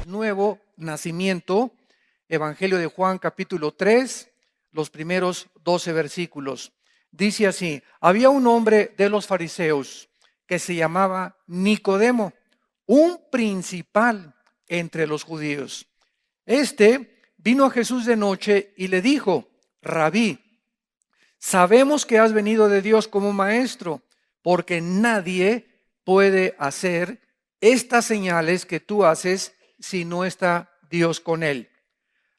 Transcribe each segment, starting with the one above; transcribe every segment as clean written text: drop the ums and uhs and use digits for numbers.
nuevo nacimiento, Evangelio de Juan capítulo 3, los primeros 12 versículos. Dice así: había un hombre de los fariseos que se llamaba Nicodemo, un principal entre los judíos. Este vino a Jesús de noche y le dijo: Rabí, sabemos que has venido de Dios como maestro, porque nadie puede hacer estas señales que tú haces si no está Dios con él.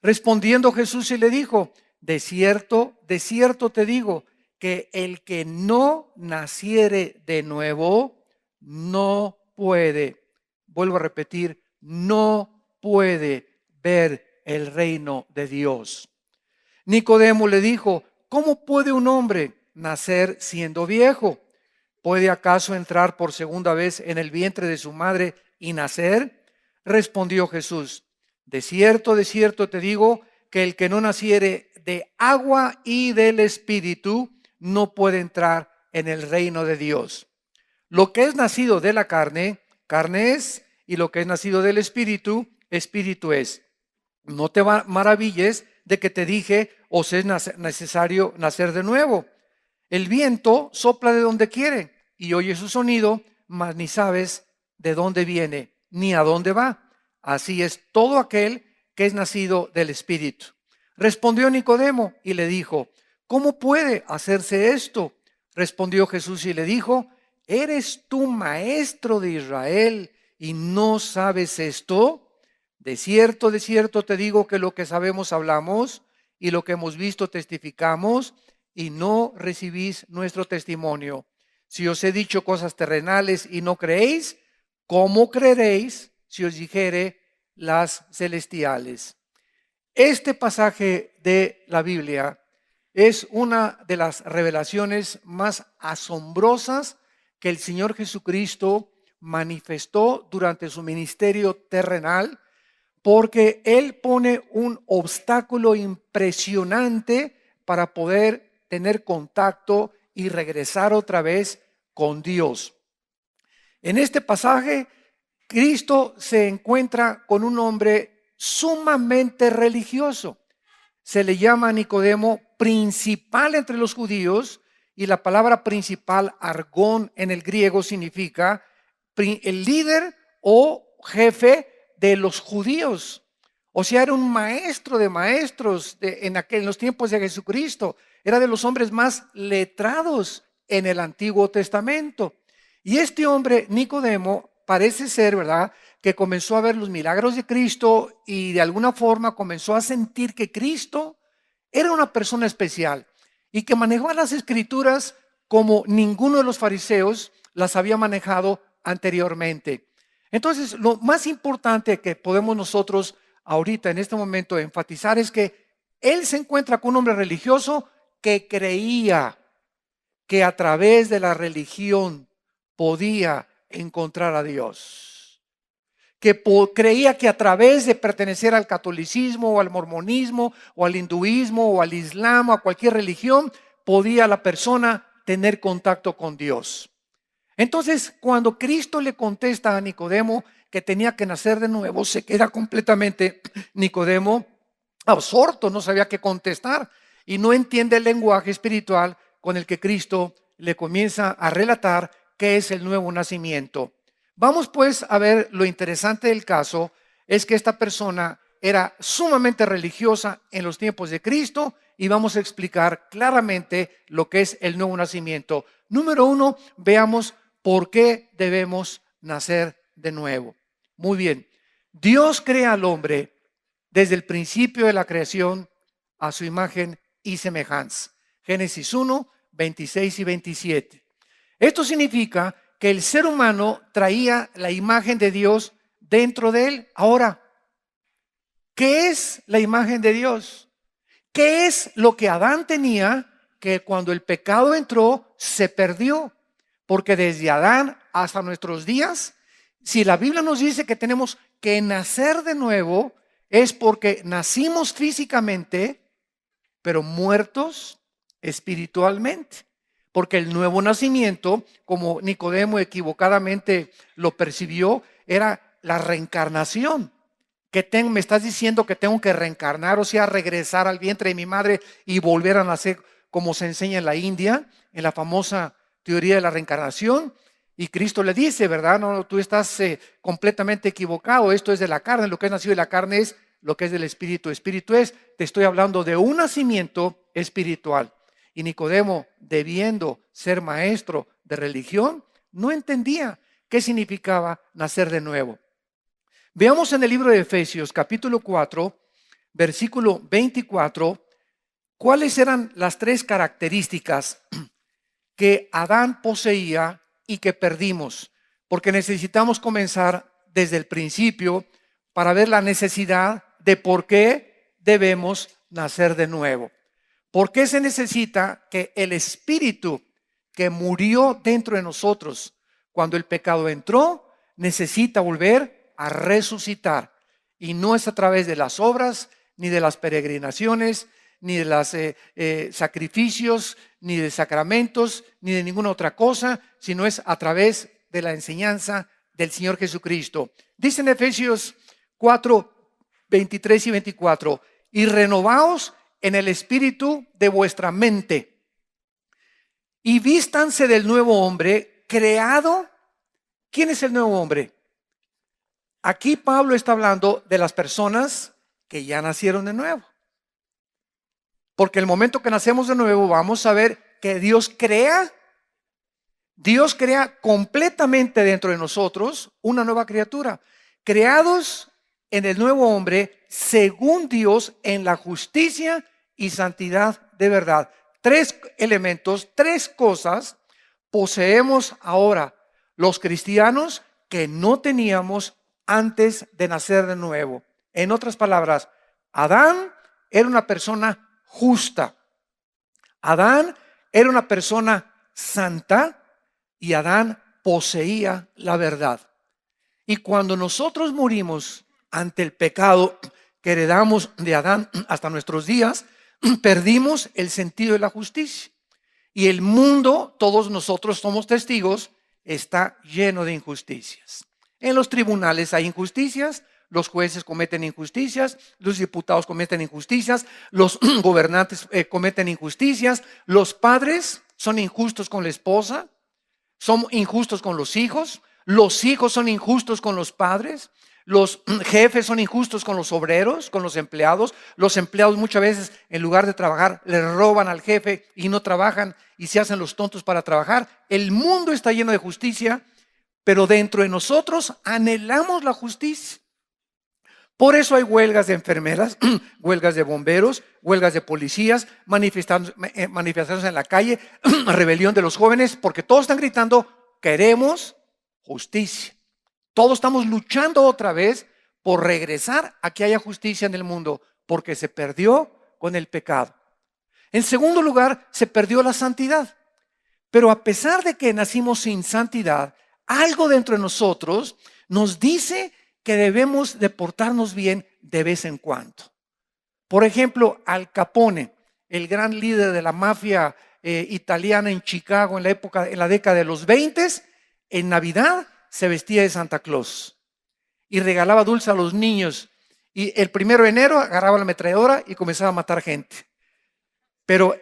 Respondiendo Jesús y le dijo: de cierto te digo, que el que no naciere de nuevo no puede, vuelvo a repetir, no puede ver el reino de Dios. Nicodemo le dijo: ¿cómo puede un hombre nacer siendo viejo? ¿Puede acaso entrar por segunda vez en el vientre de su madre y nacer? Respondió Jesús: de cierto te digo, que el que no naciere de agua y del Espíritu no puede entrar en el reino de Dios. Lo que es nacido de la carne, carne es, y lo que es nacido del Espíritu, Espíritu es. No te maravilles de que te dije: os es necesario nacer de nuevo. El viento sopla de donde quiere y oye su sonido, mas ni sabes de dónde viene ni a dónde va. Así es todo aquel que es nacido del Espíritu. Respondió Nicodemo y le dijo: ¿cómo puede hacerse esto? Respondió Jesús y le dijo: ¿eres tú maestro de Israel y no sabes esto? De cierto te digo que lo que sabemos hablamos y lo que hemos visto testificamos, y no recibís nuestro testimonio. Si os he dicho cosas terrenales y no creéis, ¿cómo creeréis si os dijere las celestiales? Este pasaje de la Biblia es una de las revelaciones más asombrosas que el Señor Jesucristo manifestó durante su ministerio terrenal, porque Él pone un obstáculo impresionante para poder tener contacto y regresar otra vez con Dios. En este pasaje, Cristo se encuentra con un hombre sumamente religioso. Se le llama a Nicodemo principal entre los judíos, y la palabra principal, argón, en el griego significa el líder o jefe de los judíos. O sea, era un maestro de maestros en los tiempos de Jesucristo. Era de los hombres más letrados en el Antiguo Testamento. Y este hombre, Nicodemo, parece ser, ¿verdad?, que comenzó a ver los milagros de Cristo y de alguna forma comenzó a sentir que Cristo era una persona especial y que manejaba las Escrituras como ninguno de los fariseos las había manejado anteriormente. Entonces, lo más importante que podemos nosotros ahorita en este momento enfatizar es que él se encuentra con un hombre religioso que creía que a través de la religión podía encontrar a Dios, que creía que a través de pertenecer al catolicismo o al mormonismo o al hinduismo o al islam o a cualquier religión podía la persona tener contacto con Dios. Entonces, cuando Cristo le contesta a Nicodemo que tenía que nacer de nuevo, se queda completamente Nicodemo absorto, no sabía qué contestar y no entiende el lenguaje espiritual con el que Cristo le comienza a relatar qué es el nuevo nacimiento. Vamos pues a ver, lo interesante del caso es que esta persona era sumamente religiosa en los tiempos de Cristo, y vamos a explicar claramente lo que es el nuevo nacimiento. Número 1, veamos por qué debemos nacer de nuevo. Muy bien, Dios crea al hombre desde el principio de la creación a su imagen y semejanza. Génesis 1, 26 y 27. Esto significa que el ser humano traía la imagen de Dios dentro de él. Ahora, ¿qué es la imagen de Dios? ¿Qué es lo que Adán tenía que cuando el pecado entró se perdió? Porque desde Adán hasta nuestros días, si la Biblia nos dice que tenemos que nacer de nuevo, es porque nacimos físicamente, pero muertos espiritualmente. Porque el nuevo nacimiento, como Nicodemo equivocadamente lo percibió, era la reencarnación. me estás diciendo que tengo que reencarnar, o sea, regresar al vientre de mi madre y volver a nacer, como se enseña en la India, en la famosa teoría de la reencarnación. Y Cristo le dice, ¿verdad? No, tú estás completamente equivocado. Esto es de la carne. Lo que es nacido de la carne es lo que es del espíritu. Espíritu es, te estoy hablando de un nacimiento espiritual. Y Nicodemo, debiendo ser maestro de religión, no entendía qué significaba nacer de nuevo. Veamos en el libro de Efesios, capítulo 4, versículo 24, cuáles eran las tres características que Adán poseía y que perdimos, porque necesitamos comenzar desde el principio para ver la necesidad de por qué debemos nacer de nuevo. ¿Por qué se necesita que el espíritu que murió dentro de nosotros cuando el pecado entró, necesita volver a resucitar? Y no es a través de las obras, ni de las peregrinaciones, ni de los sacrificios, ni de sacramentos, ni de ninguna otra cosa, sino es a través de la enseñanza del Señor Jesucristo. Dice en Efesios 4, 23 y 24, y renovaos en el espíritu de vuestra mente, y vístanse del nuevo hombre creado. ¿Quién es el nuevo hombre? Aquí Pablo está hablando de las personas que ya nacieron de nuevo. Porque el momento que nacemos de nuevo vamos a ver que Dios crea completamente dentro de nosotros una nueva criatura. Creados en el nuevo hombre según Dios en la justicia y santidad de verdad. Tres elementos, tres cosas poseemos ahora los cristianos que no teníamos antes de nacer de nuevo. En otras palabras, Adán era una persona justa. Adán era una persona santa y Adán poseía la verdad. Y cuando nosotros morimos ante el pecado que heredamos de Adán hasta nuestros días, perdimos el sentido de la justicia. Y el mundo, todos nosotros somos testigos, está lleno de injusticias. En los tribunales hay injusticias, los jueces cometen injusticias, los diputados cometen injusticias, los gobernantes cometen injusticias, los padres son injustos con la esposa, son injustos con los hijos son injustos con los padres, los jefes son injustos con los obreros, con los empleados muchas veces en lugar de trabajar le roban al jefe y no trabajan y se hacen los tontos para trabajar. El mundo está lleno de justicia, pero dentro de nosotros anhelamos la justicia. Por eso hay huelgas de enfermeras, huelgas de bomberos, huelgas de policías, manifestaciones en la calle, rebelión de los jóvenes, porque todos están gritando, queremos justicia. Todos estamos luchando otra vez por regresar a que haya justicia en el mundo, porque se perdió con el pecado. En segundo lugar, se perdió la santidad. Pero a pesar de que nacimos sin santidad, algo dentro de nosotros nos dice que debemos de portarnos bien de vez en cuando. Por ejemplo, Al Capone, el gran líder de la mafia italiana en Chicago en la década de los 20, en Navidad se vestía de Santa Claus y regalaba dulces a los niños. Y el 1 de enero agarraba la ametralladora y comenzaba a matar gente. Pero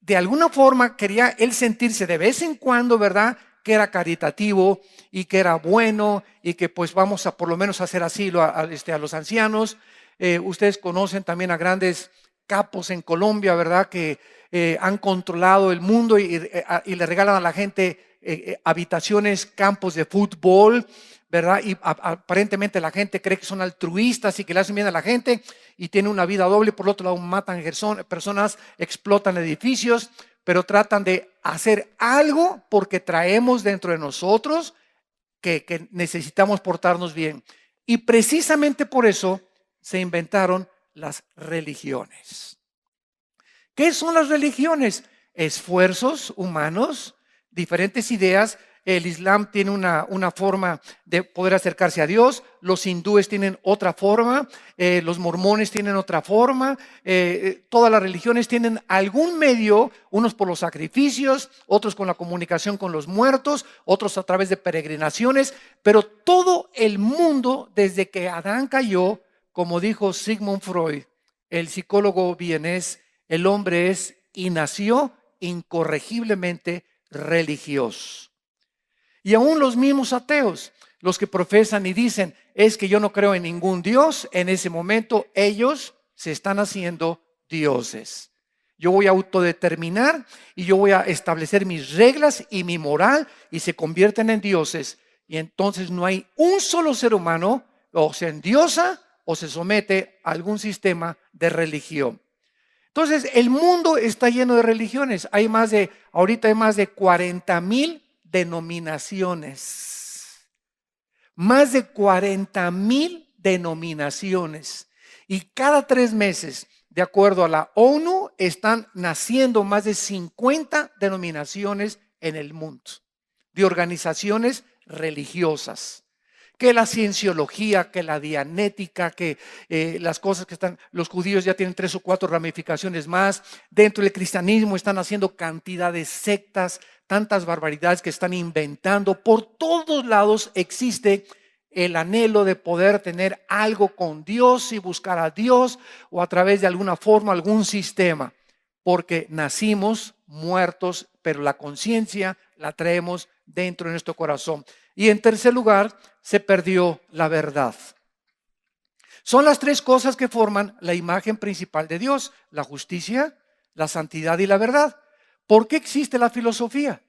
de alguna forma quería él sentirse de vez en cuando, ¿verdad?, que era caritativo y que era bueno y que pues vamos a por lo menos hacer asilo a los ancianos. Ustedes conocen también a grandes capos en Colombia, ¿verdad?, que han controlado el mundo y le regalan a la gente habitaciones, campos de fútbol, ¿verdad? Y aparentemente la gente cree que son altruistas y que le hacen bien a la gente y tienen una vida doble. Por otro lado, matan personas, explotan edificios, pero tratan de hacer algo porque traemos dentro de nosotros que necesitamos portarnos bien. Y precisamente por eso se inventaron las religiones. ¿Qué son las religiones? Esfuerzos humanos, diferentes ideas. El Islam tiene una forma de poder acercarse a Dios, los hindúes tienen otra forma, los mormones tienen otra forma, todas las religiones tienen algún medio, unos por los sacrificios, otros con la comunicación con los muertos, otros a través de peregrinaciones, pero todo el mundo desde que Adán cayó como dijo Sigmund Freud, el psicólogo vienés, el hombre es y nació incorregiblemente religioso. Y aún los mismos ateos, los que profesan y dicen, es que yo no creo en ningún Dios, en ese momento ellos se están haciendo dioses. Yo voy a autodeterminar y yo voy a establecer mis reglas y mi moral y se convierten en dioses. Y entonces no hay un solo ser humano, o se endiosa o se somete a algún sistema de religión. Entonces el mundo está lleno de religiones. Ahorita hay más de 40,000 denominaciones. Más de 40,000 denominaciones. Y cada 3 meses, de acuerdo a la ONU, están naciendo más de 50 denominaciones en el mundo, de organizaciones religiosas. Que la cienciología, que la dianética, que las cosas que están, los judíos ya tienen 3 o 4 ramificaciones más. Dentro del cristianismo están haciendo cantidad de sectas, tantas barbaridades que están inventando. Por todos lados existe el anhelo de poder tener algo con Dios y buscar a Dios o a través de alguna forma, algún sistema. Porque nacimos muertos, pero la conciencia la traemos dentro de nuestro corazón. Y en tercer lugar, se perdió la verdad. Son las 3 cosas que forman la imagen principal de Dios: la justicia, la santidad y la verdad. ¿Por qué existe la filosofía?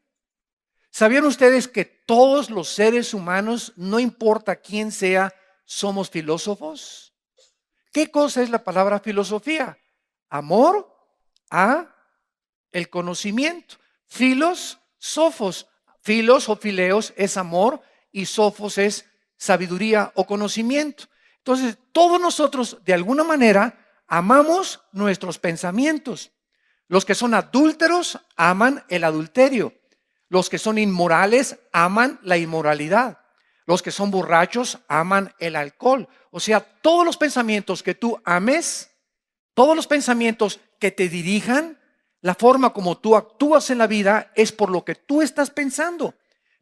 ¿Sabían ustedes que todos los seres humanos, no importa quién sea, somos filósofos? ¿Qué cosa es la palabra filosofía? Amor a el conocimiento. Filos, sofos. Filos o fileos es amor y sofos es sabiduría o conocimiento. Entonces, todos nosotros de alguna manera amamos nuestros pensamientos. Los que son adúlteros aman el adulterio. Los que son inmorales aman la inmoralidad. Los que son borrachos aman el alcohol. O sea, todos los pensamientos que tú ames, todos los pensamientos que te dirijan, la forma como tú actúas en la vida es por lo que tú estás pensando.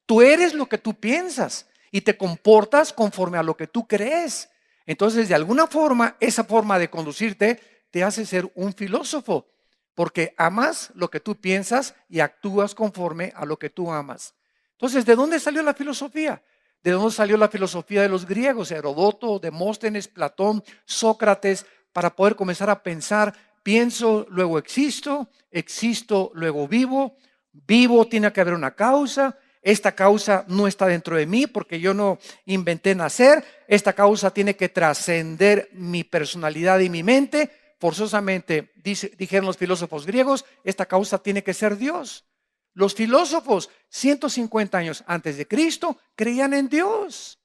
Tú eres lo que tú piensas y te comportas conforme a lo que tú crees. Entonces, de alguna forma, esa forma de conducirte te hace ser un filósofo, porque amas lo que tú piensas y actúas conforme a lo que tú amas. Entonces, ¿de dónde salió la filosofía? ¿De dónde salió la filosofía de los griegos? Heródoto, Demóstenes, Platón, Sócrates, para poder comenzar a pensar: pienso, luego existo, existo, luego vivo, vivo, tiene que haber una causa. Esta causa no está dentro de mí porque yo no inventé nacer. Esta causa tiene que trascender mi personalidad y mi mente. Forzosamente, dijeron los filósofos griegos, esta causa tiene que ser Dios. Los filósofos, 150 años antes de Cristo, creían en Dios.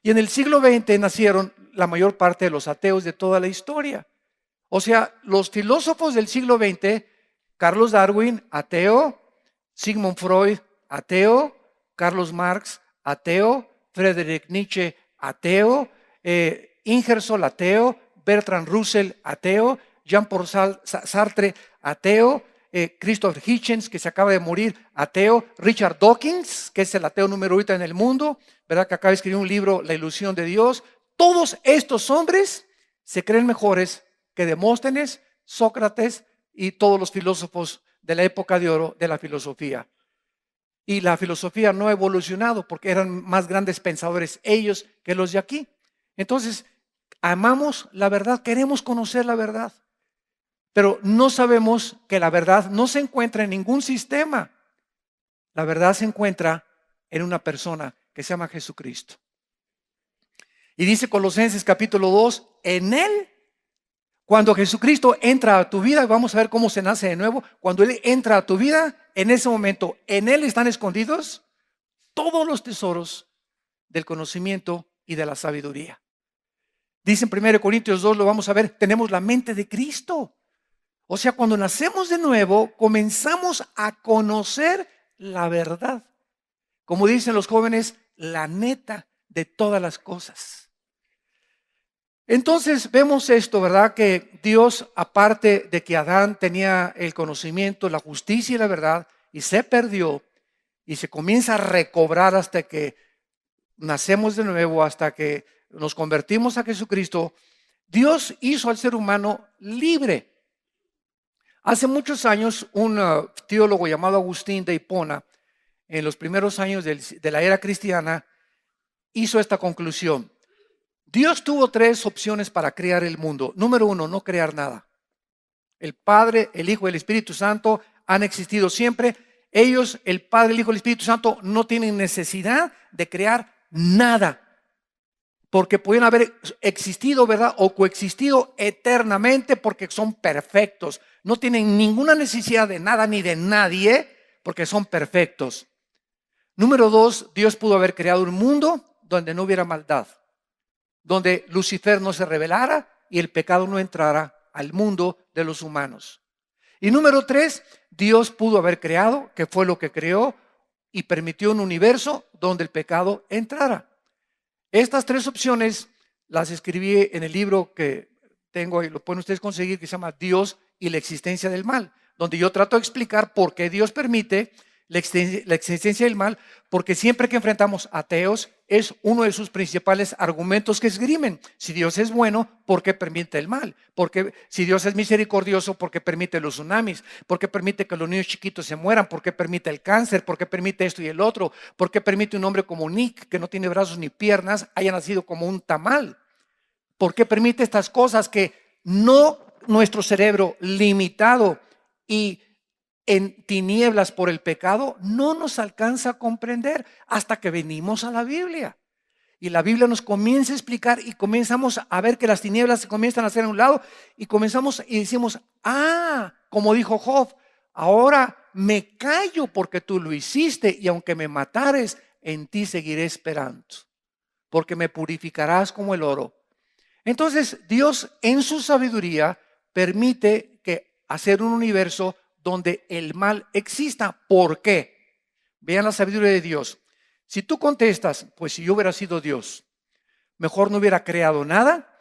Y en el siglo XX nacieron la mayor parte de los ateos de toda la historia. O sea, los filósofos del siglo XX, Carlos Darwin, ateo; Sigmund Freud, ateo; Carlos Marx, ateo; Friedrich Nietzsche, ateo; Ingersoll, ateo; Bertrand Russell, ateo; Jean-Paul Sartre, ateo; Christopher Hitchens, que se acaba de morir, ateo; Richard Dawkins, que es el ateo número 1 en el mundo, ¿verdad? Que acaba de escribir un libro, La ilusión de Dios. Todos estos hombres se creen mejores que Demóstenes, Sócrates y todos los filósofos de la época de oro de la filosofía. Y la filosofía no ha evolucionado porque eran más grandes pensadores ellos que los de aquí. Entonces, amamos la verdad, queremos conocer la verdad, pero no sabemos que la verdad no se encuentra en ningún sistema. La verdad se encuentra en una persona que se llama Jesucristo. Y dice Colosenses capítulo 2, en Él, cuando Jesucristo entra a tu vida, vamos a ver cómo se nace de nuevo. Cuando Él entra a tu vida, en ese momento, en Él están escondidos todos los tesoros del conocimiento y de la sabiduría. Dice en 1 Corintios 2, lo vamos a ver, tenemos la mente de Cristo. O sea, cuando nacemos de nuevo, comenzamos a conocer la verdad. Como dicen los jóvenes, la neta de todas las cosas. Entonces vemos esto, ¿verdad? Que Dios, aparte de que Adán tenía el conocimiento, la justicia y la verdad, y se perdió, y se comienza a recobrar hasta que nacemos de nuevo, hasta que nos convertimos a Jesucristo, Dios hizo al ser humano libre. Hace muchos años, un teólogo llamado Agustín de Hipona, en los primeros años de la era cristiana, hizo esta conclusión. Dios tuvo tres opciones para crear el mundo. Número uno, no crear nada. El Padre, el Hijo y el Espíritu Santo han existido siempre. Ellos, el Padre, el Hijo y el Espíritu Santo, no tienen necesidad de crear nada, porque pueden haber existido, ¿verdad? O coexistido eternamente porque son perfectos. No tienen ninguna necesidad de nada ni de nadie porque son perfectos. Número dos, Dios pudo haber creado un mundo donde no hubiera maldad, donde Lucifer no se rebelara y el pecado no entrara al mundo de los humanos. Y número tres, Dios pudo haber creado, que fue lo que creó, y permitió un universo donde el pecado entrara. Estas tres opciones las escribí en el libro que tengo, y lo pueden ustedes conseguir, que se llama Dios y la existencia del mal, donde yo trato de explicar por qué Dios permite la existencia del mal, porque siempre que enfrentamos ateos es uno de sus principales argumentos que esgrimen. Si Dios es bueno, ¿por qué permite el mal? Porque si Dios es misericordioso, ¿por qué permite los tsunamis? ¿Por qué permite que los niños chiquitos se mueran? ¿Por qué permite el cáncer? ¿Por qué permite esto y el otro? ¿Por qué permite un hombre como Nick, que no tiene brazos ni piernas, haya nacido como un tamal? ¿Por qué permite estas cosas que no nuestro cerebro limitado y en tinieblas por el pecado no nos alcanza a comprender hasta que venimos a la Biblia? Y la Biblia nos comienza a explicar y comenzamos a ver que las tinieblas se comienzan a hacer a un lado y comenzamos y decimos, como dijo Job, ahora me callo porque tú lo hiciste y aunque me matares, en ti seguiré esperando, porque me purificarás como el oro. Entonces Dios en su sabiduría permite que hacer un universo donde el mal exista. ¿Por qué? Vean la sabiduría de Dios. Si tú contestas, pues si yo hubiera sido Dios, mejor no hubiera creado nada,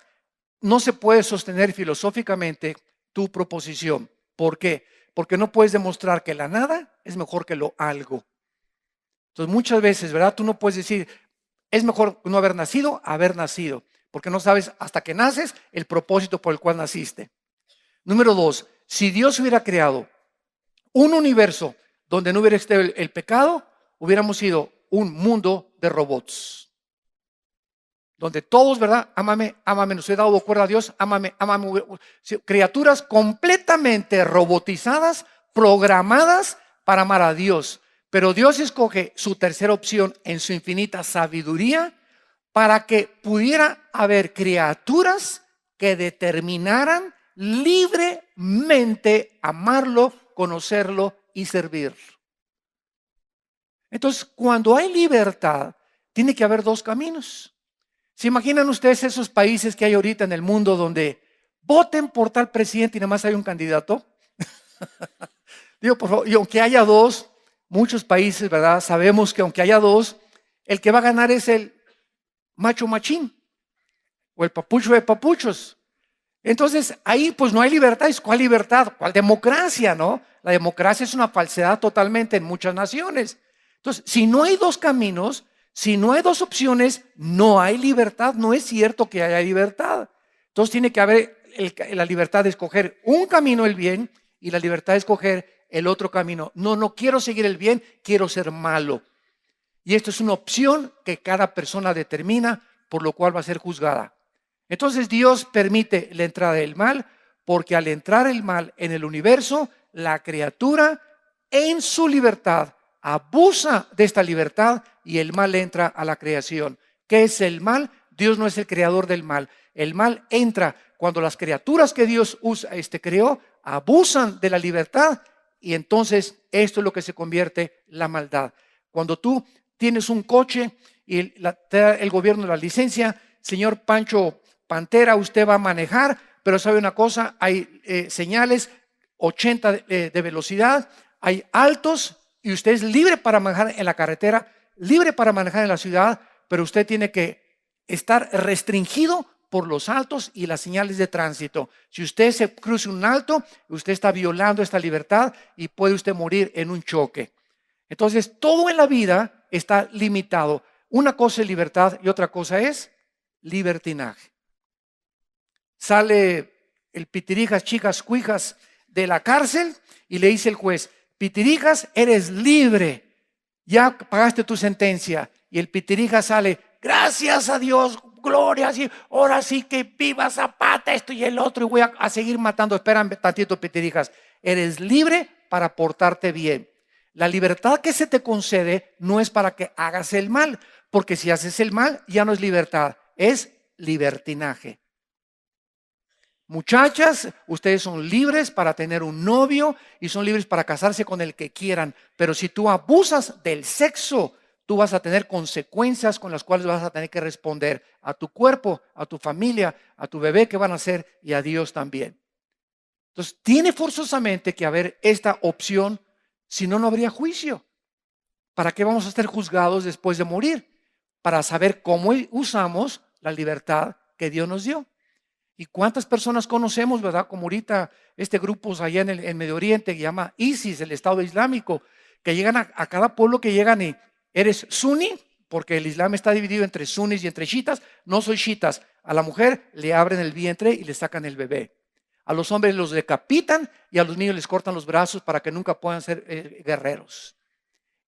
no se puede sostener filosóficamente tu proposición. ¿Por qué? Porque no puedes demostrar que la nada es mejor que lo algo. Entonces muchas veces, ¿verdad? Tú no puedes decir, es mejor no haber nacido, haber nacido, porque no sabes hasta que naces el propósito por el cual naciste. Número dos, si Dios hubiera creado un universo donde no hubiera estado el pecado, hubiéramos sido un mundo de robots. Donde todos, ¿verdad? Ámame, ámame, nos he dado cuerda a Dios, ámame, ámame. Criaturas completamente robotizadas, programadas para amar a Dios. Pero Dios escoge su tercera opción en su infinita sabiduría para que pudiera haber criaturas que determinaran libremente amarlo, conocerlo y servir. Entonces, cuando hay libertad, tiene que haber dos caminos. ¿Se imaginan ustedes esos países que hay ahorita en el mundo donde voten por tal presidente y nada más hay un candidato? Digo, por favor, y aunque haya dos, muchos países, ¿verdad? Sabemos que aunque haya dos, el que va a ganar es el macho machín o el papucho de papuchos. Entonces, ahí pues no hay libertad. ¿Cuál libertad? ¿Cuál democracia, no? La democracia es una falsedad totalmente en muchas naciones. Entonces, si no hay dos caminos, si no hay dos opciones, no hay libertad. No es cierto que haya libertad. Entonces tiene que haber la libertad de escoger un camino, el bien, y la libertad de escoger el otro camino. No quiero seguir el bien, quiero ser malo. Y esto es una opción que cada persona determina, por lo cual va a ser juzgada. Entonces Dios permite la entrada del mal, porque al entrar el mal en el universo, la criatura en su libertad abusa de esta libertad y el mal entra a la creación. ¿Qué es el mal? Dios no es el creador del mal. El mal entra cuando las criaturas que Dios creó abusan de la libertad y entonces esto es lo que se convierte en la maldad. Cuando tú tienes un coche y te da el gobierno la licencia, señor Pancho Pantera, usted va a manejar, pero sabe una cosa, hay señales 80 de velocidad, hay altos y usted es libre para manejar en la carretera, libre para manejar en la ciudad, pero usted tiene que estar restringido por los altos y las señales de tránsito. Si usted se cruza un alto, usted está violando esta libertad y puede usted morir en un choque. Entonces, todo en la vida está limitado. Una cosa es libertad y otra cosa es libertinaje. Sale el Pitirijas, chicas, cuijas de la cárcel y le dice el juez: Pitirijas, eres libre, ya pagaste tu sentencia. Y el Pitirijas sale: gracias a Dios, gloria, sí, ahora sí que viva Zapata, esto y el otro, y voy a seguir matando. Espérame tantito, Pitirijas, eres libre para portarte bien. La libertad que se te concede no es para que hagas el mal, porque si haces el mal ya no es libertad, es libertinaje. Muchachas, ustedes son libres para tener un novio y son libres para casarse con el que quieran, pero si tú abusas del sexo, tú vas a tener consecuencias con las cuales vas a tener que responder a tu cuerpo, a tu familia, a tu bebé que van a ser y a Dios también. Entonces, tiene forzosamente que haber esta opción, si no, no habría juicio. ¿Para qué vamos a ser juzgados después de morir? Para saber cómo usamos la libertad que Dios nos dio. ¿Y cuántas personas conocemos, verdad? Como ahorita este grupo allá en el Medio Oriente que llama ISIS, el Estado Islámico, que llegan a cada pueblo que llegan y eres suní, porque el Islam está dividido entre sunis y entre chiitas. No soy chiitas. A la mujer le abren el vientre y le sacan el bebé. A los hombres los decapitan y a los niños les cortan los brazos para que nunca puedan ser guerreros.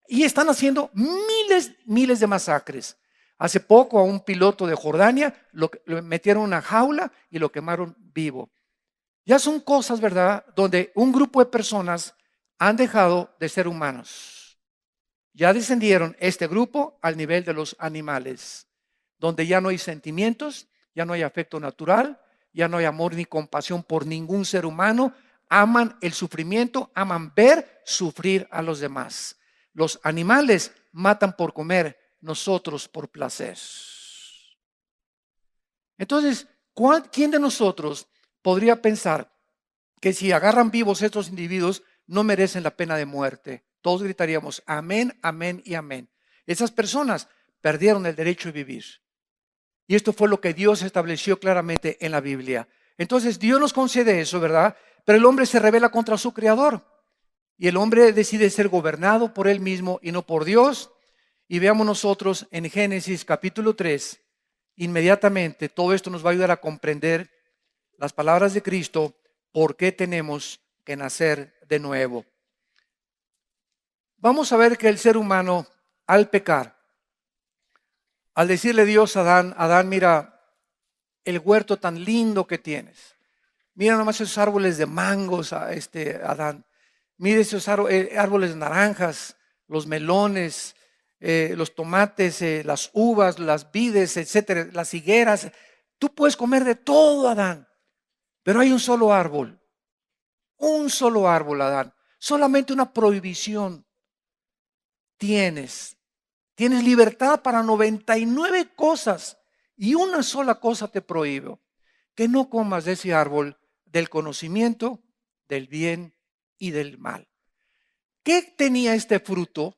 Y están haciendo miles de masacres. Hace poco a un piloto de Jordania lo metieron en una jaula y lo quemaron vivo. Ya son cosas, ¿verdad?, donde un grupo de personas han dejado de ser humanos. Ya descendieron este grupo al nivel de los animales, donde ya no hay sentimientos, ya no hay afecto natural, ya no hay amor ni compasión por ningún ser humano. Aman el sufrimiento, aman ver sufrir a los demás. Los animales matan por comer, nosotros por placer. Entonces, ¿quién de nosotros podría pensar que si agarran vivos estos individuos no merecen la pena de muerte? Todos gritaríamos amén, amén y amén. Esas personas perdieron el derecho de vivir. Y esto fue lo que Dios estableció claramente en la Biblia. Entonces Dios nos concede eso, ¿verdad? Pero el hombre se rebela contra su creador. Y el hombre decide ser gobernado por él mismo y no por Dios. Y veamos nosotros en Génesis capítulo 3, inmediatamente todo esto nos va a ayudar a comprender las palabras de Cristo, por qué tenemos que nacer de nuevo. Vamos a ver que el ser humano, al pecar, al decirle Dios a Adán: Adán, mira el huerto tan lindo que tienes. Mira nomás esos árboles de mangos, Adán. Mira esos árboles de naranjas, los melones, los tomates, las uvas, las vides, etcétera, las higueras. Tú puedes comer de todo, Adán. Pero hay un solo árbol, Adán. Solamente una prohibición tienes. Tienes libertad para 99 cosas y una sola cosa te prohíbo: que no comas de ese árbol del conocimiento del bien y del mal. ¿Qué tenía este fruto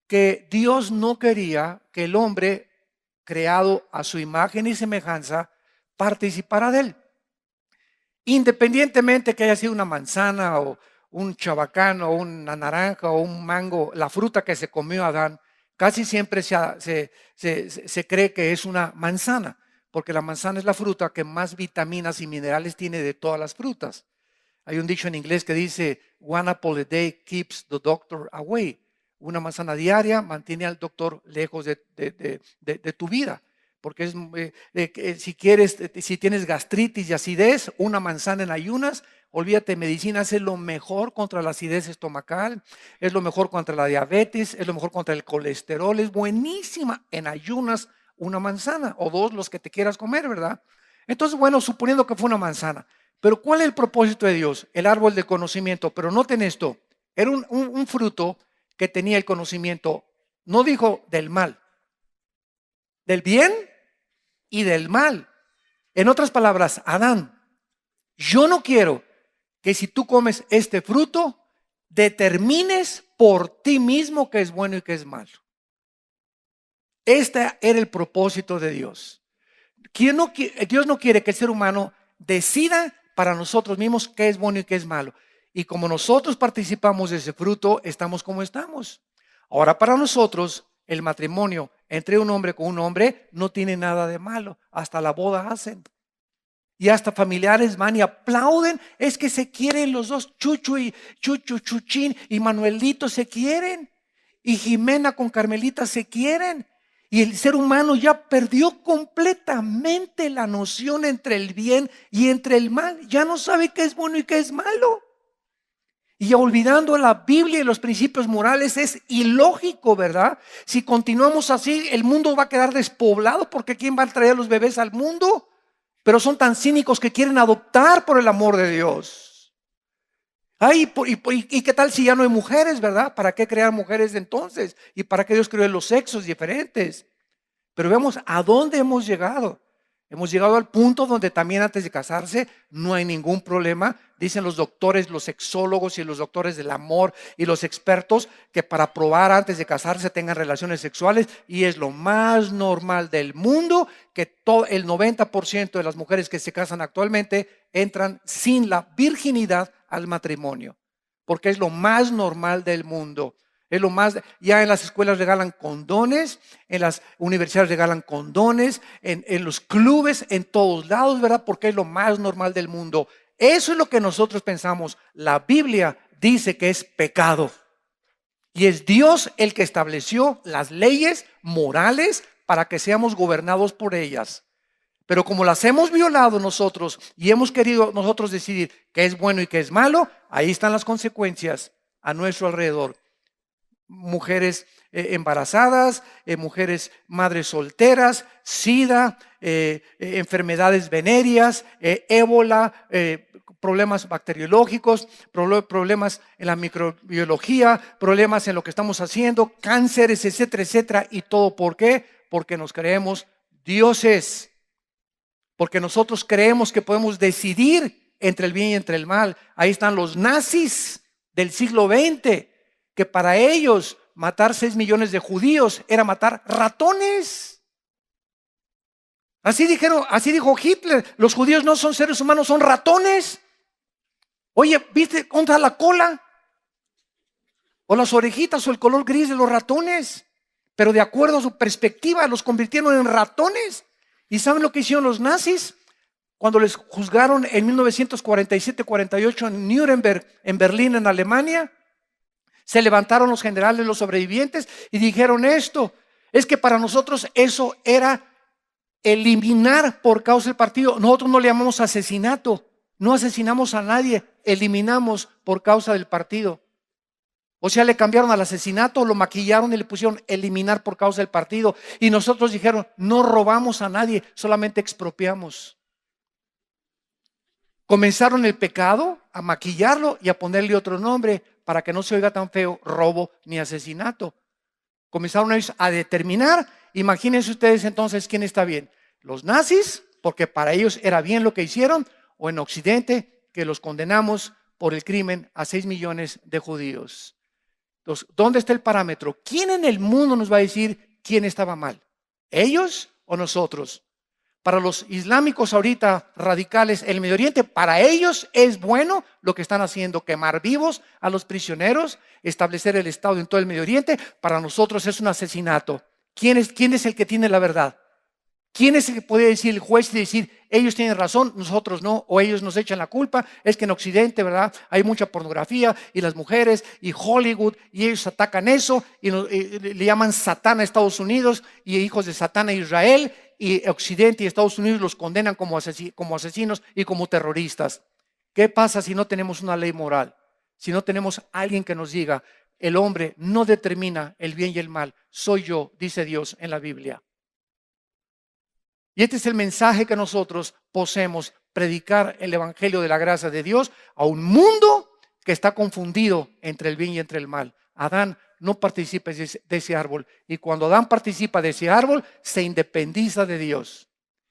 que Dios no quería que el hombre, creado a su imagen y semejanza, participara de él? Independientemente que haya sido una manzana o un chabacán o una naranja o un mango, la fruta que se comió Adán, casi siempre se cree que es una manzana, porque la manzana es la fruta que más vitaminas y minerales tiene de todas las frutas. Hay un dicho en inglés que dice: one apple a day keeps the doctor away. Una manzana diaria mantiene al doctor lejos de tu vida. Porque si tienes gastritis y acidez, una manzana en ayunas, olvídate, medicina es lo mejor contra la acidez estomacal, es lo mejor contra la diabetes, es lo mejor contra el colesterol, es buenísima en ayunas una manzana o dos, los que te quieras comer, ¿verdad? Entonces, bueno, suponiendo que fue una manzana, pero ¿cuál es el propósito de Dios? El árbol del conocimiento. Pero noten esto, era un fruto que tenía el conocimiento, no dijo del mal, del bien y del mal. En otras palabras, Adán, yo no quiero que si tú comes este fruto, determines por ti mismo qué es bueno y qué es malo. Este era el propósito de Dios. Dios no quiere que el ser humano decida para nosotros mismos qué es bueno y qué es malo. Y como nosotros participamos de ese fruto, estamos como estamos. Ahora, para nosotros, el matrimonio entre un hombre con un hombre no tiene nada de malo. Hasta la boda hacen. Y hasta familiares van y aplauden. Es que se quieren los dos, Chuchín y Manuelito se quieren. Y Jimena con Carmelita se quieren. Y el ser humano ya perdió completamente la noción entre el bien y entre el mal. Ya no sabe qué es bueno y qué es malo. Y olvidando la Biblia y los principios morales es ilógico, ¿verdad? Si continuamos así, el mundo va a quedar despoblado, porque ¿quién va a traer a los bebés al mundo? Pero son tan cínicos que quieren adoptar por el amor de Dios. Ay, ¿y qué tal si ya no hay mujeres, verdad? ¿Para qué crear mujeres de entonces? ¿Y para qué Dios creó los sexos diferentes? Pero vemos a dónde hemos llegado. Hemos llegado al punto donde también antes de casarse no hay ningún problema. Dicen los doctores, los sexólogos y los doctores del amor y los expertos que para probar antes de casarse tengan relaciones sexuales, y es lo más normal del mundo que todo el 90% de las mujeres que se casan actualmente entran sin la virginidad al matrimonio, porque es lo más normal del mundo. Es lo más, ya en las escuelas regalan condones, en las universidades regalan condones, en los clubes, en todos lados, ¿verdad? Porque es lo más normal del mundo. Eso es lo que nosotros pensamos. La Biblia dice que es pecado. Y es Dios el que estableció las leyes morales para que seamos gobernados por ellas. Pero como las hemos violado nosotros y hemos querido nosotros decidir qué es bueno y qué es malo, ahí están las consecuencias a nuestro alrededor. Mujeres embarazadas, mujeres madres solteras, SIDA, enfermedades venéreas, ébola, problemas bacteriológicos, problemas en la microbiología, problemas en lo que estamos haciendo, cánceres, etcétera, etcétera. ¿Y todo por qué? Porque nos creemos dioses, porque nosotros creemos que podemos decidir entre el bien y entre el mal. Ahí están los nazis del siglo XX, que para ellos matar 6 millones de judíos era matar ratones. Así dijo Hitler: los judíos no son seres humanos, son ratones. Oye, ¿viste contra la cola? O las orejitas o el color gris de los ratones. Pero de acuerdo a su perspectiva los convirtieron en ratones. ¿Y saben lo que hicieron los nazis? Cuando les juzgaron en 1947-48 en Nuremberg, en Berlín, en Alemania, se levantaron los generales, los sobrevivientes, y dijeron esto: es que para nosotros eso era eliminar por causa del partido. Nosotros no le llamamos asesinato, no asesinamos a nadie, eliminamos por causa del partido. O sea, le cambiaron al asesinato, lo maquillaron y le pusieron eliminar por causa del partido. Y nosotros dijeron: no robamos a nadie, solamente expropiamos. Comenzaron el pecado a maquillarlo y a ponerle otro nombre para que no se oiga tan feo: robo ni asesinato. Comenzaron ellos a determinar. Imagínense ustedes entonces quién está bien: los nazis, porque para ellos era bien lo que hicieron, o en Occidente, que los condenamos por el crimen a 6 millones de judíos. Entonces, ¿dónde está el parámetro? ¿Quién en el mundo nos va a decir quién estaba mal? ¿Ellos o nosotros? Para los islámicos ahorita radicales en el Medio Oriente, para ellos es bueno lo que están haciendo: quemar vivos a los prisioneros, establecer el Estado en todo el Medio Oriente. Para nosotros es un asesinato. ¿Quién es el que tiene la verdad? ¿Quién es el que puede decir, el juez, y decir ellos tienen razón, nosotros no, o ellos nos echan la culpa? Es que en Occidente, ¿verdad?, hay mucha pornografía y las mujeres y Hollywood, y ellos atacan eso y le llaman Satán a Estados Unidos y hijos de Satán a Israel, y Occidente y Estados Unidos los condenan como asesinos y como terroristas. ¿Qué pasa si no tenemos una ley moral? Si no tenemos alguien que nos diga: el hombre no determina el bien y el mal, soy yo, dice Dios en la Biblia. Y este es el mensaje que nosotros poseemos: predicar el evangelio de la gracia de Dios a un mundo que está confundido entre el bien y entre el mal. Adán no participa de ese árbol, y cuando Adán participa de ese árbol se independiza de Dios.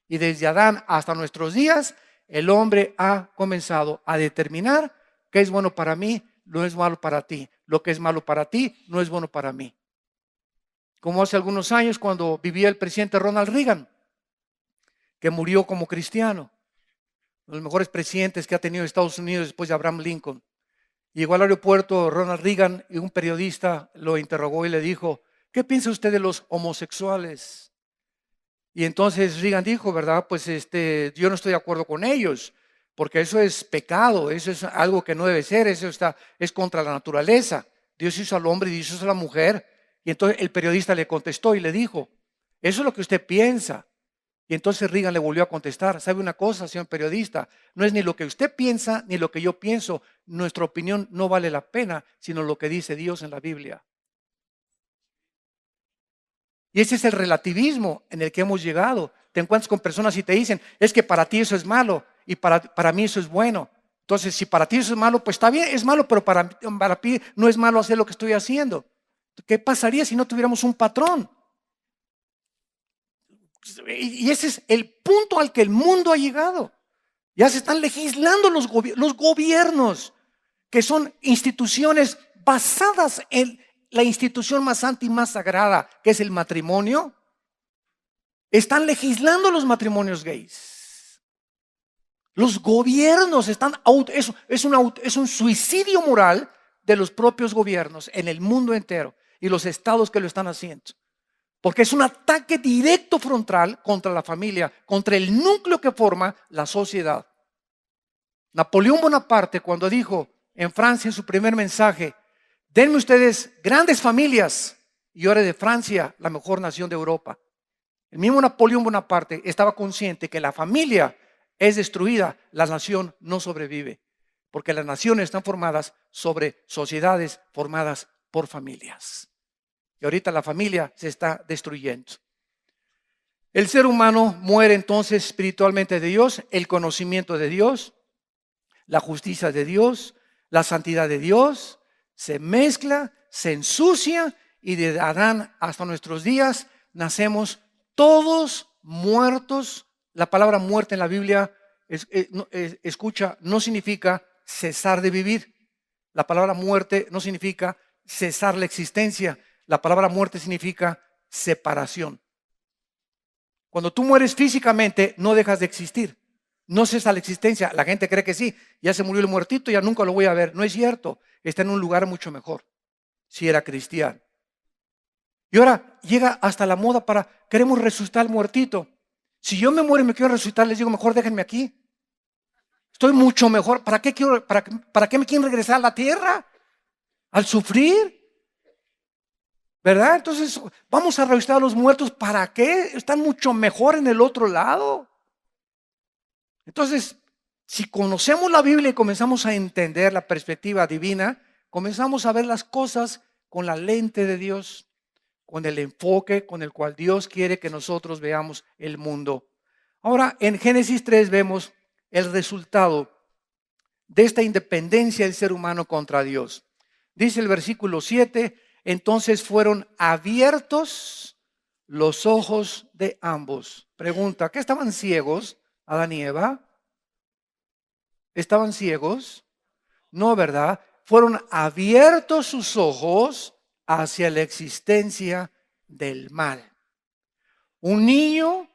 Y desde Adán hasta nuestros días el hombre ha comenzado a determinar qué es bueno para mí, no es malo para ti. Lo que es malo para ti no es bueno para mí. Como hace algunos años cuando vivía el presidente Ronald Reagan, que murió como cristiano, uno de los mejores presidentes que ha tenido Estados Unidos después de Abraham Lincoln. Llegó al aeropuerto Ronald Reagan y un periodista lo interrogó y le dijo: ¿qué piensa usted de los homosexuales? Y entonces Reagan dijo, ¿verdad? Pues yo no estoy de acuerdo con ellos, porque eso es pecado, eso es algo que no debe ser, es contra la naturaleza. Dios hizo al hombre y Dios hizo a la mujer. Y entonces el periodista le contestó y le dijo, eso es lo que usted piensa. Y entonces Reagan le volvió a contestar, ¿sabe una cosa, señor periodista? No es ni lo que usted piensa ni lo que yo pienso. Nuestra opinión no vale la pena, sino lo que dice Dios en la Biblia. Y ese es el relativismo en el que hemos llegado. Te encuentras con personas y te dicen, es que para ti eso es malo y para mí eso es bueno. Entonces, si para ti eso es malo, pues está bien, es malo, pero para mí no es malo hacer lo que estoy haciendo. ¿Qué pasaría si no tuviéramos un patrón? Y ese es el punto al que el mundo ha llegado. Ya se están legislando los gobiernos, que son instituciones basadas en la institución más santa y más sagrada, que es el matrimonio. Están legislando los matrimonios gays. Los gobiernos están, es un suicidio moral de los propios gobiernos en el mundo entero y los estados que lo están haciendo. Porque es un ataque directo frontal contra la familia, contra el núcleo que forma la sociedad. Napoleón Bonaparte, cuando dijo en Francia en su primer mensaje, denme ustedes grandes familias y yo haré de Francia la mejor nación de Europa. El mismo Napoleón Bonaparte estaba consciente que la familia es destruida, la nación no sobrevive, porque las naciones están formadas sobre sociedades formadas por familias. Y ahorita la familia se está destruyendo. El ser humano muere entonces espiritualmente de Dios, el conocimiento de Dios, la justicia de Dios, la santidad de Dios, se mezcla, se ensucia y de Adán hasta nuestros días nacemos todos muertos. La palabra muerte en la Biblia, escucha, no significa cesar de vivir. La palabra muerte no significa cesar la existencia. La palabra muerte significa separación. Cuando tú mueres físicamente, no dejas de existir. No cesa la existencia. La gente cree que sí. Ya se murió el muertito, ya nunca lo voy a ver. No es cierto. Está en un lugar mucho mejor. Si era cristiano. Y ahora llega hasta la moda queremos resucitar al muertito. Si yo me muero y me quiero resucitar, les digo, mejor déjenme aquí. Estoy mucho mejor. ¿Para qué me quieren regresar a la tierra? ¿Al sufrir? ¿Verdad? Entonces, vamos a resucitar a los muertos. ¿Para qué? Están mucho mejor en el otro lado. Entonces, si conocemos la Biblia y comenzamos a entender la perspectiva divina, comenzamos a ver las cosas con la lente de Dios, con el enfoque con el cual Dios quiere que nosotros veamos el mundo. Ahora, en Génesis 3 vemos el resultado de esta independencia del ser humano contra Dios. Dice el versículo 7, entonces fueron abiertos los ojos de ambos. Pregunta, ¿qué estaban ciegos, Adán y Eva? ¿Estaban ciegos? No, ¿verdad? Fueron abiertos sus ojos hacia la existencia del mal. Un niño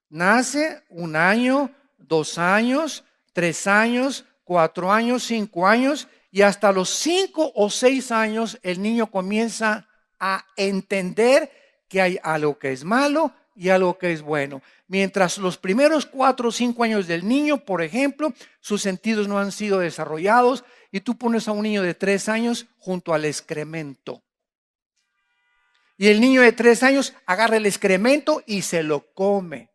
nace 1 año, 2 años, 3 años, 4 años, 5 años y hasta los 5 o 6 años el niño comienza a entender que hay algo que es malo y algo que es bueno. Mientras los primeros 4 o 5 años del niño, por ejemplo, sus sentidos no han sido desarrollados y tú pones a un niño de 3 años junto al excremento. Y el niño de 3 años agarra el excremento y se lo come.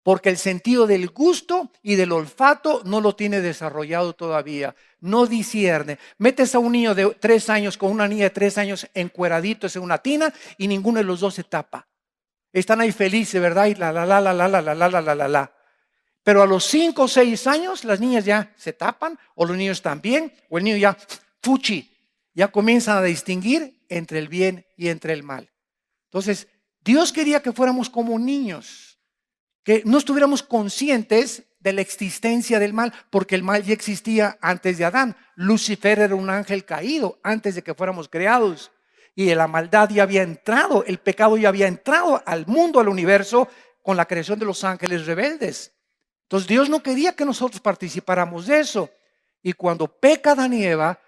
Porque el sentido del gusto y del olfato no lo tiene desarrollado todavía. No discierne. Metes a un niño de 3 años con una niña de 3 años encueraditos en una tina y ninguno de los dos se tapa. Están ahí felices, ¿verdad? Y la. Pero a los 5 o 6 años las niñas ya se tapan, o los niños también, o el niño ya fuchi. Ya comienzan a distinguir entre el bien y entre el mal. Entonces, Dios quería que fuéramos como niños, que no estuviéramos conscientes de la existencia del mal, porque el mal ya existía antes de Adán. Lucifer era un ángel caído antes de que fuéramos creados. Y la maldad ya había entrado, el pecado ya había entrado al mundo, al universo, con la creación de los ángeles rebeldes. Entonces Dios no quería que nosotros participáramos de eso. Y cuando peca Adán y Eva,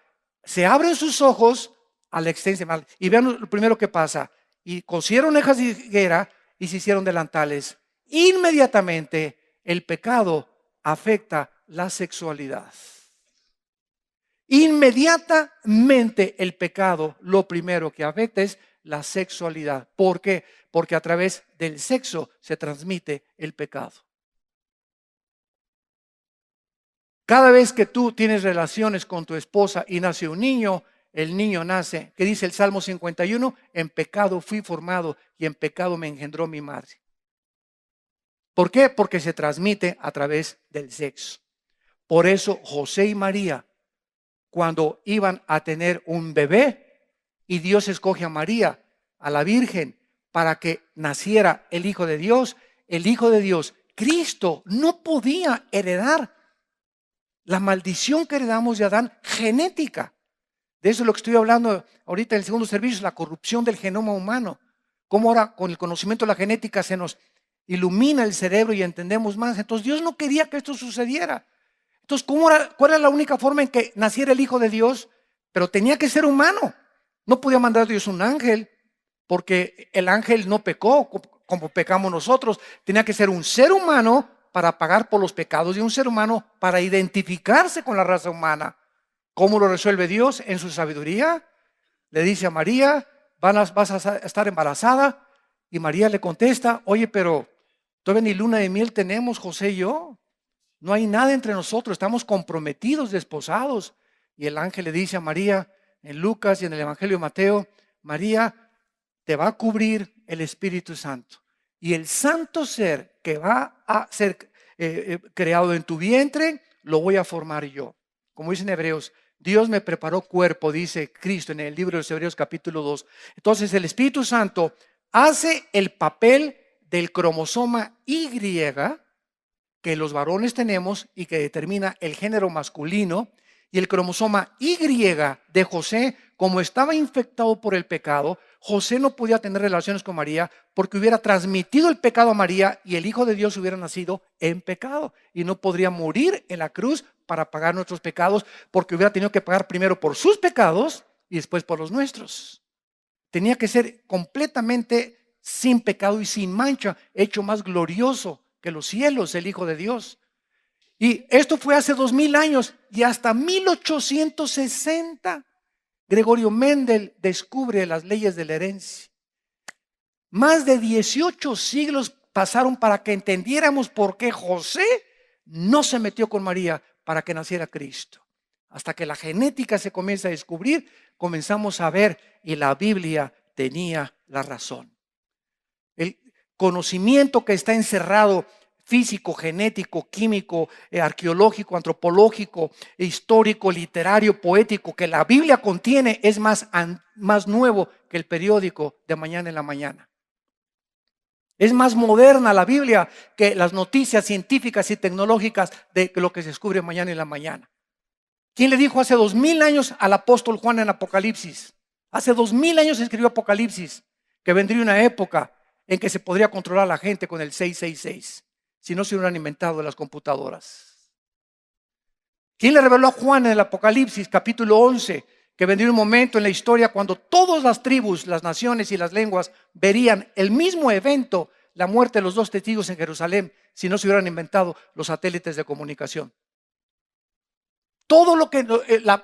se abren sus ojos a la existencia del mal. Y vean lo primero que pasa. Y cosieron hojas de higuera y se hicieron delantales. inmediatamente el pecado afecta la sexualidad. Inmediatamente el pecado, lo primero que afecta es la sexualidad. ¿Por qué? Porque a través del sexo se transmite el pecado. Cada vez que tú tienes relaciones con tu esposa y nace un niño, el niño nace, que dice el Salmo 51, en pecado fui formado y en pecado me engendró mi madre. ¿Por qué? Porque se transmite a través del sexo. Por eso José y María, cuando iban a tener un bebé, y Dios escoge a María, a la Virgen, para que naciera el Hijo de Dios, Cristo, no podía heredar la maldición que heredamos de Adán genética. De eso es lo que estoy hablando ahorita en el segundo servicio, la corrupción del genoma humano. Cómo ahora con el conocimiento de la genética se nos ilumina el cerebro y entendemos más. Entonces Dios no quería que esto sucediera. Entonces, ¿cuál era la única forma en que naciera el Hijo de Dios? Pero tenía que ser humano. No podía mandar a Dios un ángel, porque el ángel no pecó como pecamos nosotros. Tenía que ser un ser humano para pagar por los pecados de un ser humano, para identificarse con la raza humana. ¿Cómo lo resuelve Dios? En su sabiduría. Le dice a María, vas a estar embarazada. Y María le contesta, oye, pero todavía ni luna de miel tenemos, José y yo. No hay nada entre nosotros, estamos comprometidos, desposados. Y el ángel le dice a María, en Lucas y en el Evangelio de Mateo, María, te va a cubrir el Espíritu Santo. Y el santo ser que va a ser creado en tu vientre, lo voy a formar yo. Como dicen Hebreos, Dios me preparó cuerpo, dice Cristo en el libro de los Hebreos capítulo 2. Entonces el Espíritu Santo hace el papel del cromosoma Y que los varones tenemos y que determina el género masculino, y el cromosoma Y de José, como estaba infectado por el pecado, José no podía tener relaciones con María porque hubiera transmitido el pecado a María y el Hijo de Dios hubiera nacido en pecado y no podría morir en la cruz para pagar nuestros pecados, porque hubiera tenido que pagar primero por sus pecados y después por los nuestros. Tenía que ser completamente sin pecado y sin mancha, hecho más glorioso que los cielos, el Hijo de Dios. Y esto fue hace 2000 años y hasta 1860 Gregorio Mendel descubre las leyes de la herencia. Más de 18 siglos pasaron para que entendiéramos por qué José no se metió con María para que naciera Cristo. Hasta que la genética se comienza a descubrir, comenzamos a ver y la Biblia tenía la razón. El conocimiento que está encerrado, físico, genético, químico, arqueológico, antropológico, histórico, literario, poético, que la Biblia contiene, es más nuevo que el periódico de mañana en la mañana. Es más moderna la Biblia que las noticias científicas y tecnológicas de lo que se descubre mañana en la mañana. ¿Quién le dijo hace 2000 años al apóstol Juan en Apocalipsis? Hace 2000 años escribió Apocalipsis que vendría una época en que se podría controlar a la gente con el 666, si no se hubieran inventado las computadoras. ¿Quién le reveló a Juan en el Apocalipsis capítulo 11 que vendría un momento en la historia cuando todas las tribus, las naciones y las lenguas verían el mismo evento, la muerte de los 2 testigos en Jerusalén, si no se hubieran inventado los satélites de comunicación? Todo lo que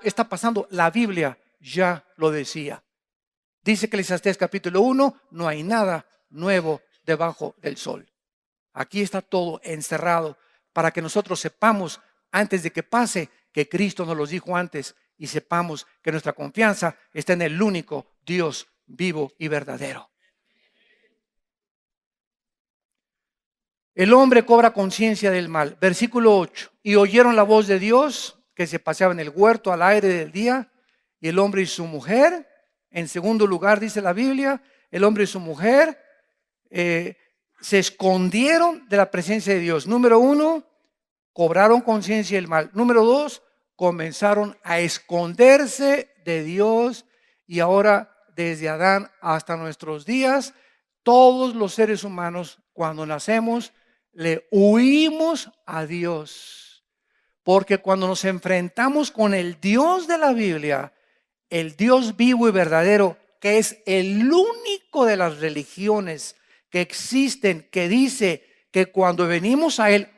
está pasando, la Biblia ya lo decía. Dice Eclesiastés capítulo 1, no hay nada nuevo debajo del sol. Aquí está todo encerrado para que nosotros sepamos antes de que pase que Cristo nos lo dijo antes y sepamos que nuestra confianza está en el único Dios vivo y verdadero. El hombre cobra conciencia del mal. Versículo 8. Y oyeron la voz de Dios que se paseaba en el huerto al aire del día, y el hombre y su mujer. En segundo lugar, dice la Biblia, el hombre y su mujer se escondieron de la presencia de Dios. Número 1, cobraron conciencia del mal. Número 2, comenzaron a esconderse de Dios. Y ahora, desde Adán hasta nuestros días, todos los seres humanos, cuando nacemos, le huimos a Dios. Porque cuando nos enfrentamos con el Dios de la Biblia, el Dios vivo y verdadero, que es el único de las religiones que existen, que dice que cuando venimos a Él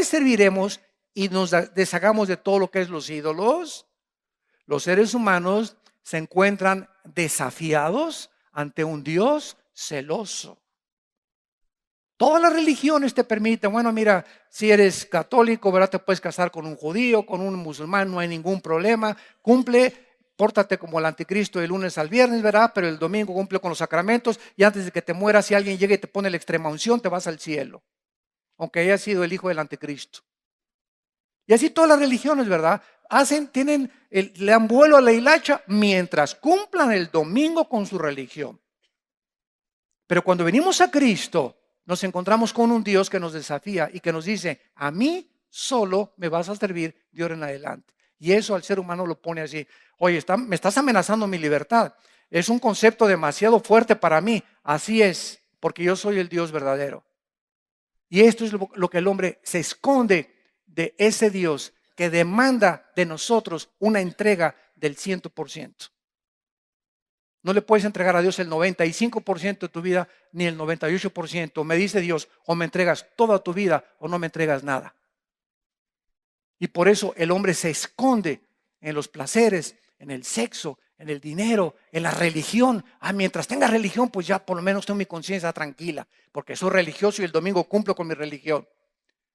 serviremos y nos deshagamos de todo lo que es los ídolos. Los seres humanos se encuentran desafiados ante un Dios celoso. Todas las religiones te permiten, bueno, mira, si eres católico, ¿verdad? Te puedes casar con un judío, con un musulmán, no hay ningún problema. Pórtate como el anticristo de lunes al viernes, ¿verdad? Pero el domingo cumple con los sacramentos y antes de que te mueras, si alguien llega y te pone la extrema unción, te vas al cielo, aunque haya sido el hijo del anticristo. Y así todas las religiones, ¿verdad? Le dan vuelo a la hilacha mientras cumplan el domingo con su religión. Pero cuando venimos a Cristo, nos encontramos con un Dios que nos desafía y que nos dice, a mí solo me vas a servir de ahora en adelante. Y eso al ser humano lo pone así, oye, me estás amenazando mi libertad. Es un concepto demasiado fuerte para mí. Así es, porque yo soy el Dios verdadero. Y esto es lo que el hombre se esconde de ese Dios que demanda de nosotros una entrega del 100%. No le puedes entregar a Dios el 95% de tu vida, ni el 98%. Me dice Dios, o me entregas toda tu vida o no me entregas nada. Y por eso el hombre se esconde en los placeres, en el sexo, en el dinero, en la religión. Mientras tenga religión, pues ya por lo menos tengo mi conciencia tranquila, porque soy religioso y el domingo cumplo con mi religión.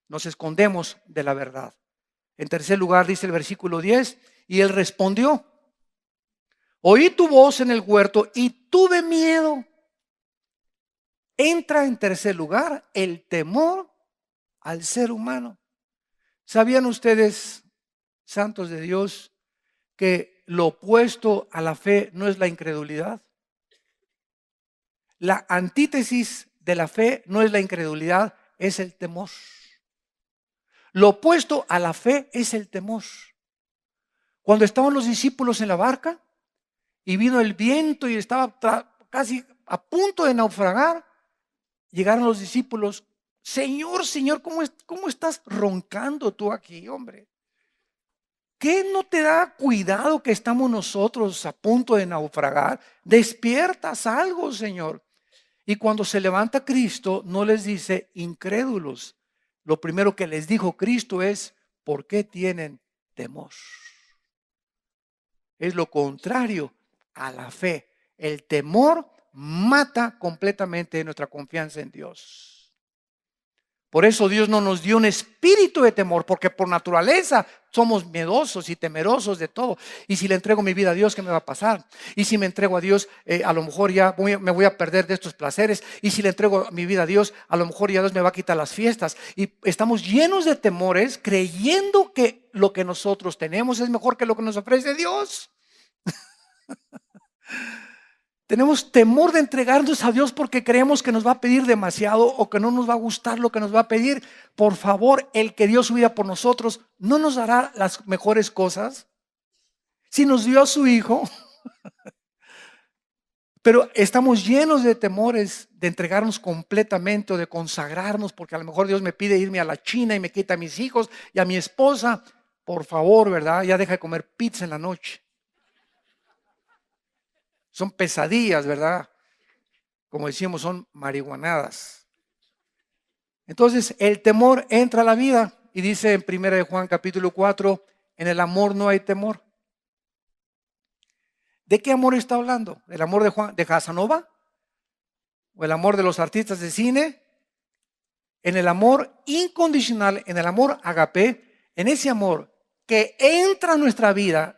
Nos escondemos de la verdad. En tercer lugar, dice el versículo 10, y él respondió, oí tu voz en el huerto y tuve miedo. Entra en tercer lugar el temor al ser humano. ¿Sabían ustedes, santos de Dios, que lo opuesto a la fe no es la incredulidad? La antítesis de la fe no es la incredulidad, es el temor. Lo opuesto a la fe es el temor. Cuando estaban los discípulos en la barca y vino el viento y estaba casi a punto de naufragar, llegaron los discípulos. Señor, Señor, ¿cómo estás roncando tú aquí, hombre? ¿Qué no te da cuidado que estamos nosotros a punto de naufragar? Despiertas algo, Señor. Y cuando se levanta Cristo, no les dice incrédulos. Lo primero que les dijo Cristo es, ¿por qué tienen temor? Es lo contrario a la fe. El temor mata completamente nuestra confianza en Dios. Por eso Dios no nos dio un espíritu de temor, porque por naturaleza somos miedosos y temerosos de todo. Y si le entrego mi vida a Dios, ¿qué me va a pasar? Y si me entrego a Dios, a lo mejor ya me voy a perder de estos placeres. Y si le entrego mi vida a Dios, a lo mejor ya Dios me va a quitar las fiestas. Y estamos llenos de temores, creyendo que lo que nosotros tenemos es mejor que lo que nos ofrece Dios. Tenemos temor de entregarnos a Dios porque creemos que nos va a pedir demasiado o que no nos va a gustar lo que nos va a pedir. Por favor, el que dio su vida por nosotros, ¿no nos dará las mejores cosas? Si nos dio a su Hijo. Pero estamos llenos de temores de entregarnos completamente o de consagrarnos, porque a lo mejor Dios me pide irme a la China y me quita a mis hijos y a mi esposa. Por favor, ¿verdad? Ya deja de comer pizza en la noche. Son pesadillas, ¿verdad? Como decíamos, son marihuanadas. Entonces, el temor entra a la vida y dice en 1 de Juan capítulo 4, en el amor no hay temor. ¿De qué amor está hablando? ¿El amor de Casanova? ¿O el amor de los artistas de cine? En el amor incondicional, en el amor agape, en ese amor que entra a nuestra vida,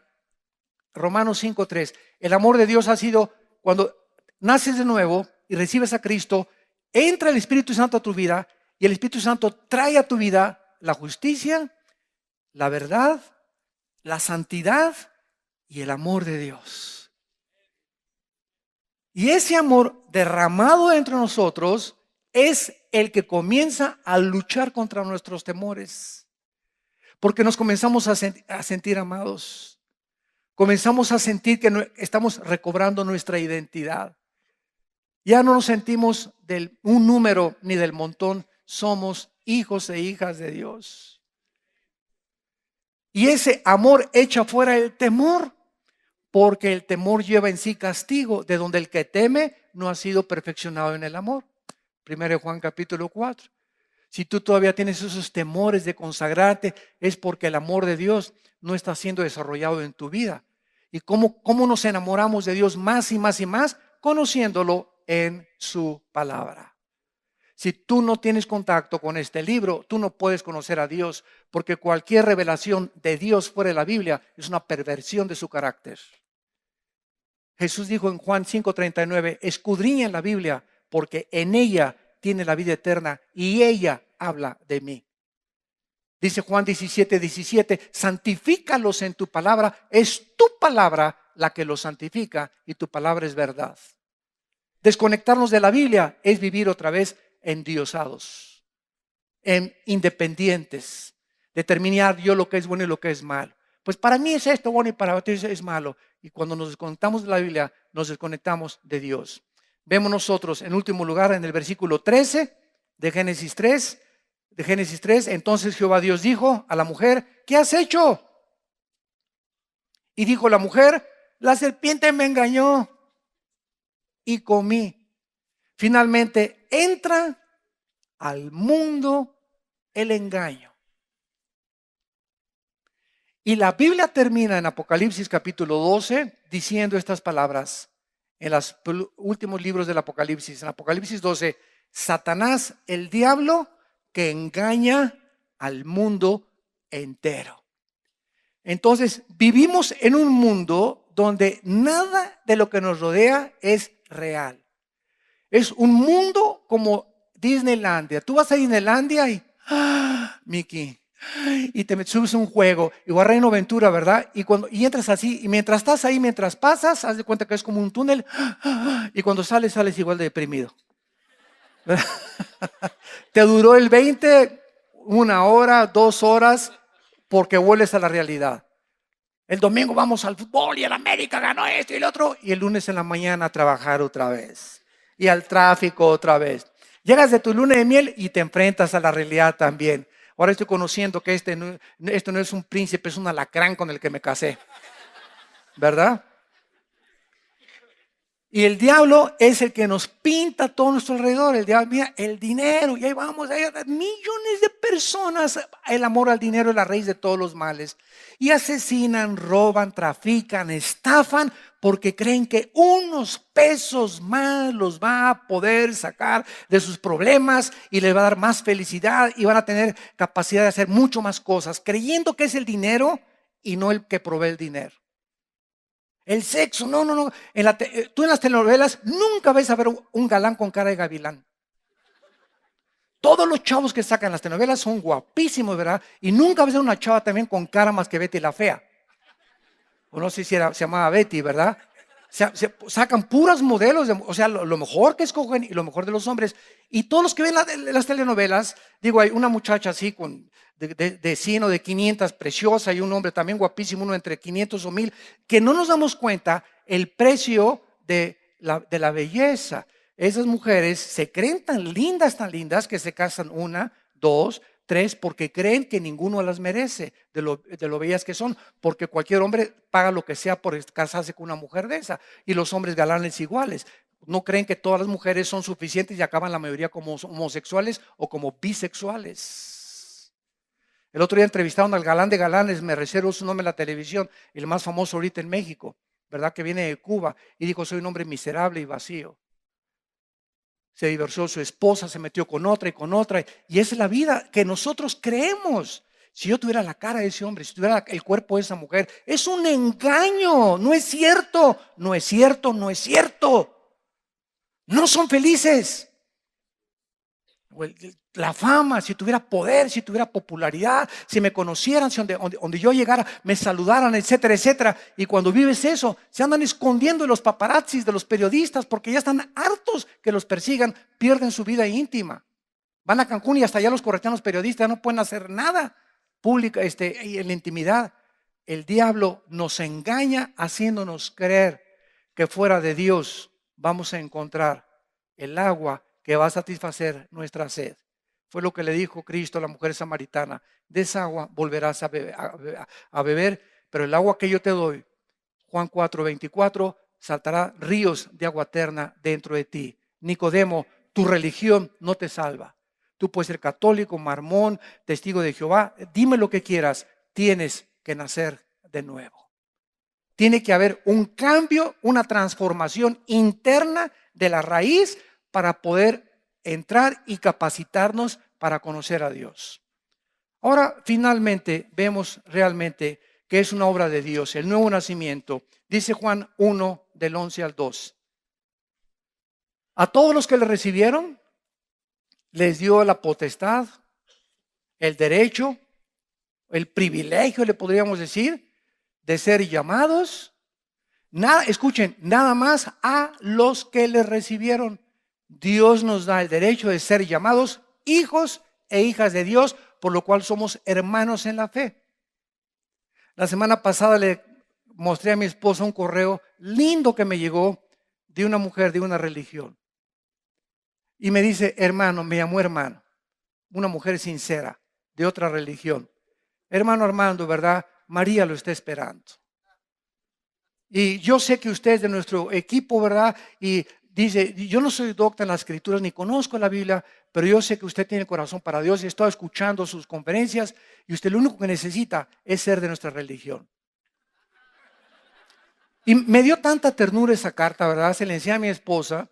Romanos 5:3, el amor de Dios ha sido cuando naces de nuevo y recibes a Cristo, entra el Espíritu Santo a tu vida y el Espíritu Santo trae a tu vida la justicia, la verdad, la santidad y el amor de Dios. Y ese amor derramado entre nosotros es el que comienza a luchar contra nuestros temores, porque nos comenzamos a sentir amados. Comenzamos a sentir que estamos recobrando nuestra identidad. Ya no nos sentimos un número ni del montón. Somos hijos e hijas de Dios. Y ese amor echa fuera el temor, porque el temor lleva en sí castigo, de donde el que teme no ha sido perfeccionado en el amor. 1 Juan capítulo 4. Si tú todavía tienes esos temores de consagrarte, es porque el amor de Dios no está siendo desarrollado en tu vida. ¿Y cómo nos enamoramos de Dios más y más y más? Conociéndolo en su palabra. Si tú no tienes contacto con este libro, tú no puedes conocer a Dios, porque cualquier revelación de Dios fuera de la Biblia es una perversión de su carácter. Jesús dijo en Juan 5:39, escudriñen la Biblia, porque en ella tiene la vida eterna y ella habla de mí. Dice Juan 17:17, santifícalos en tu palabra, es tu palabra la que los santifica y tu palabra es verdad. Desconectarnos de la Biblia es vivir otra vez endiosados, en independientes, determinar yo lo que es bueno y lo que es malo. Pues para mí es esto bueno y para ti es malo. Y cuando nos desconectamos de la Biblia, nos desconectamos de Dios. Vemos nosotros en último lugar en el versículo 13 de Génesis 3. Entonces Jehová Dios dijo a la mujer, ¿qué has hecho? Y dijo la mujer, la serpiente me engañó y comí. Finalmente entra al mundo el engaño. Y la Biblia termina en Apocalipsis capítulo 12 diciendo estas palabras en los últimos libros del Apocalipsis. En Apocalipsis 12, Satanás, el diablo que engaña al mundo entero. Entonces, vivimos en un mundo donde nada de lo que nos rodea es real. Es un mundo como Disneylandia. Tú vas a Disneylandia y, Mickey, y te subes a un juego, igual Reino Aventura, ¿verdad? Y entras así, y mientras estás ahí, mientras pasas, haz de cuenta que es como un túnel, y cuando sales igual de deprimido. Te duró el 20, 1 hora, 2 horas, porque vuelves a la realidad. El domingo vamos al fútbol y el América ganó esto y el otro, y el lunes en la mañana a trabajar otra vez, y al tráfico otra vez. Llegas de tu luna de miel y te enfrentas a la realidad también. Ahora estoy conociendo que esto no es un príncipe, es un alacrán con el que me casé, ¿verdad? Y el diablo es el que nos pinta a todo nuestro alrededor. El diablo, mira, el dinero, y ahí vamos, hay millones de personas. El amor al dinero es la raíz de todos los males. Y asesinan, roban, trafican, estafan, porque creen que unos pesos más los va a poder sacar de sus problemas y les va a dar más felicidad y van a tener capacidad de hacer mucho más cosas, creyendo que es el dinero y no el que provee el dinero. El sexo, no. Tú en las telenovelas nunca ves a ver un galán con cara de gavilán. Todos los chavos que sacan las telenovelas son guapísimos, ¿verdad? Y nunca ves a una chava también con cara más que Betty la Fea. O no sé si se llamaba Betty, ¿verdad? Sacan puras modelos, o sea, lo mejor que escogen y lo mejor de los hombres. Y todos los que ven las telenovelas, digo, hay una muchacha así de 100 o de 500, preciosa, y un hombre también guapísimo, uno entre 500 o 1000, que no nos damos cuenta el precio de la belleza. Esas mujeres se creen tan lindas, que se casan 1, 2, 3, porque creen que ninguno las merece de lo bellas que son, porque cualquier hombre paga lo que sea por casarse con una mujer de esa, y los hombres galanes iguales. No creen que todas las mujeres son suficientes y acaban la mayoría como homosexuales o como bisexuales. El otro día entrevistaron al galán de galanes, me reservo su nombre en la televisión, el más famoso ahorita en México, ¿verdad? Que viene de Cuba, y dijo, soy un hombre miserable y vacío. Se divorció su esposa, se metió con otra, y esa es la vida que nosotros creemos. Si yo tuviera la cara de ese hombre, si tuviera el cuerpo de esa mujer, es un engaño, no es cierto. No son felices. La fama, si tuviera poder, si tuviera popularidad, si me conocieran, si donde yo llegara me saludaran, etcétera, etcétera. Y cuando vives eso, se andan escondiendo de los paparazzis, de los periodistas, porque ya están hartos que los persigan, pierden su vida íntima. Van a Cancún y hasta allá los corretean los periodistas, no pueden hacer nada pública en la intimidad. El diablo nos engaña haciéndonos creer que fuera de Dios vamos a encontrar el agua que va a satisfacer nuestra sed. Fue lo que le dijo Cristo a la mujer samaritana: de esa agua volverás a beber, pero el agua que yo te doy, Juan 4:24, saltará ríos de agua eterna dentro de ti. Nicodemo, tu religión no te salva. Tú puedes ser católico, mormón, testigo de Jehová. Dime lo que quieras. Tienes que nacer de nuevo. Tiene que haber un cambio, una transformación interna de la raíz para poder entrar y capacitarnos para conocer a Dios. Ahora, finalmente, vemos realmente que es una obra de Dios, el nuevo nacimiento. Dice Juan 1, del 11 al 2. A todos los que le recibieron, les dio la potestad, el derecho, el privilegio, le podríamos decir, de ser llamados. Escuchen, nada más a los que le recibieron. Dios nos da el derecho de ser llamados hijos e hijas de Dios, por lo cual somos hermanos en la fe. La semana pasada le mostré a mi esposa un correo lindo que me llegó de una mujer de una religión. Y me dice, hermano, me llamó hermano, una mujer sincera de otra religión. Hermano Armando, ¿verdad? María lo está esperando. Y yo sé que usted es de nuestro equipo, ¿verdad? Y dice, yo no soy docta en las escrituras ni conozco la Biblia, pero yo sé que usted tiene corazón para Dios y he estado escuchando sus conferencias y usted lo único que necesita es ser de nuestra religión. Y me dio tanta ternura esa carta, ¿verdad? Se la enseñé a mi esposa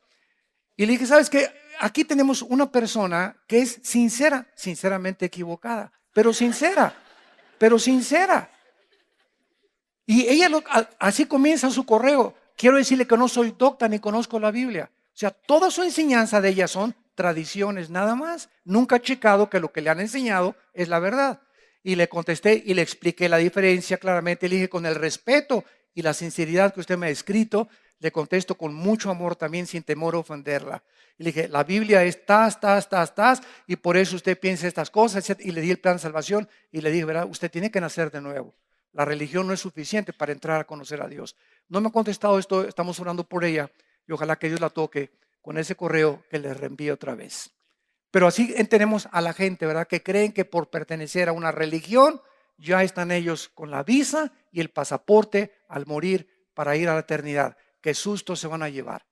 y le dije, ¿sabes qué? Aquí tenemos una persona que es sincera, sinceramente equivocada, pero sincera, pero sincera. Y ella así comienza su correo. Quiero decirle que no soy docta ni conozco la Biblia. O sea, toda su enseñanza de ella son tradiciones nada más. Nunca ha checado que lo que le han enseñado es la verdad. Y le contesté y le expliqué la diferencia claramente. Le dije, con el respeto y la sinceridad que usted me ha escrito, le contesto con mucho amor también, sin temor a ofenderla. Y le dije, la Biblia es tas, y por eso usted piensa estas cosas. Y le di el plan de salvación y le dije, ¿verdad? Usted tiene que nacer de nuevo. La religión no es suficiente para entrar a conocer a Dios. No me ha contestado esto, estamos orando por ella y ojalá que Dios la toque con ese correo que le reenvíe otra vez. Pero así entendemos a la gente, ¿verdad? Que creen que por pertenecer a una religión ya están ellos con la visa y el pasaporte al morir para ir a la eternidad. Qué susto se van a llevar.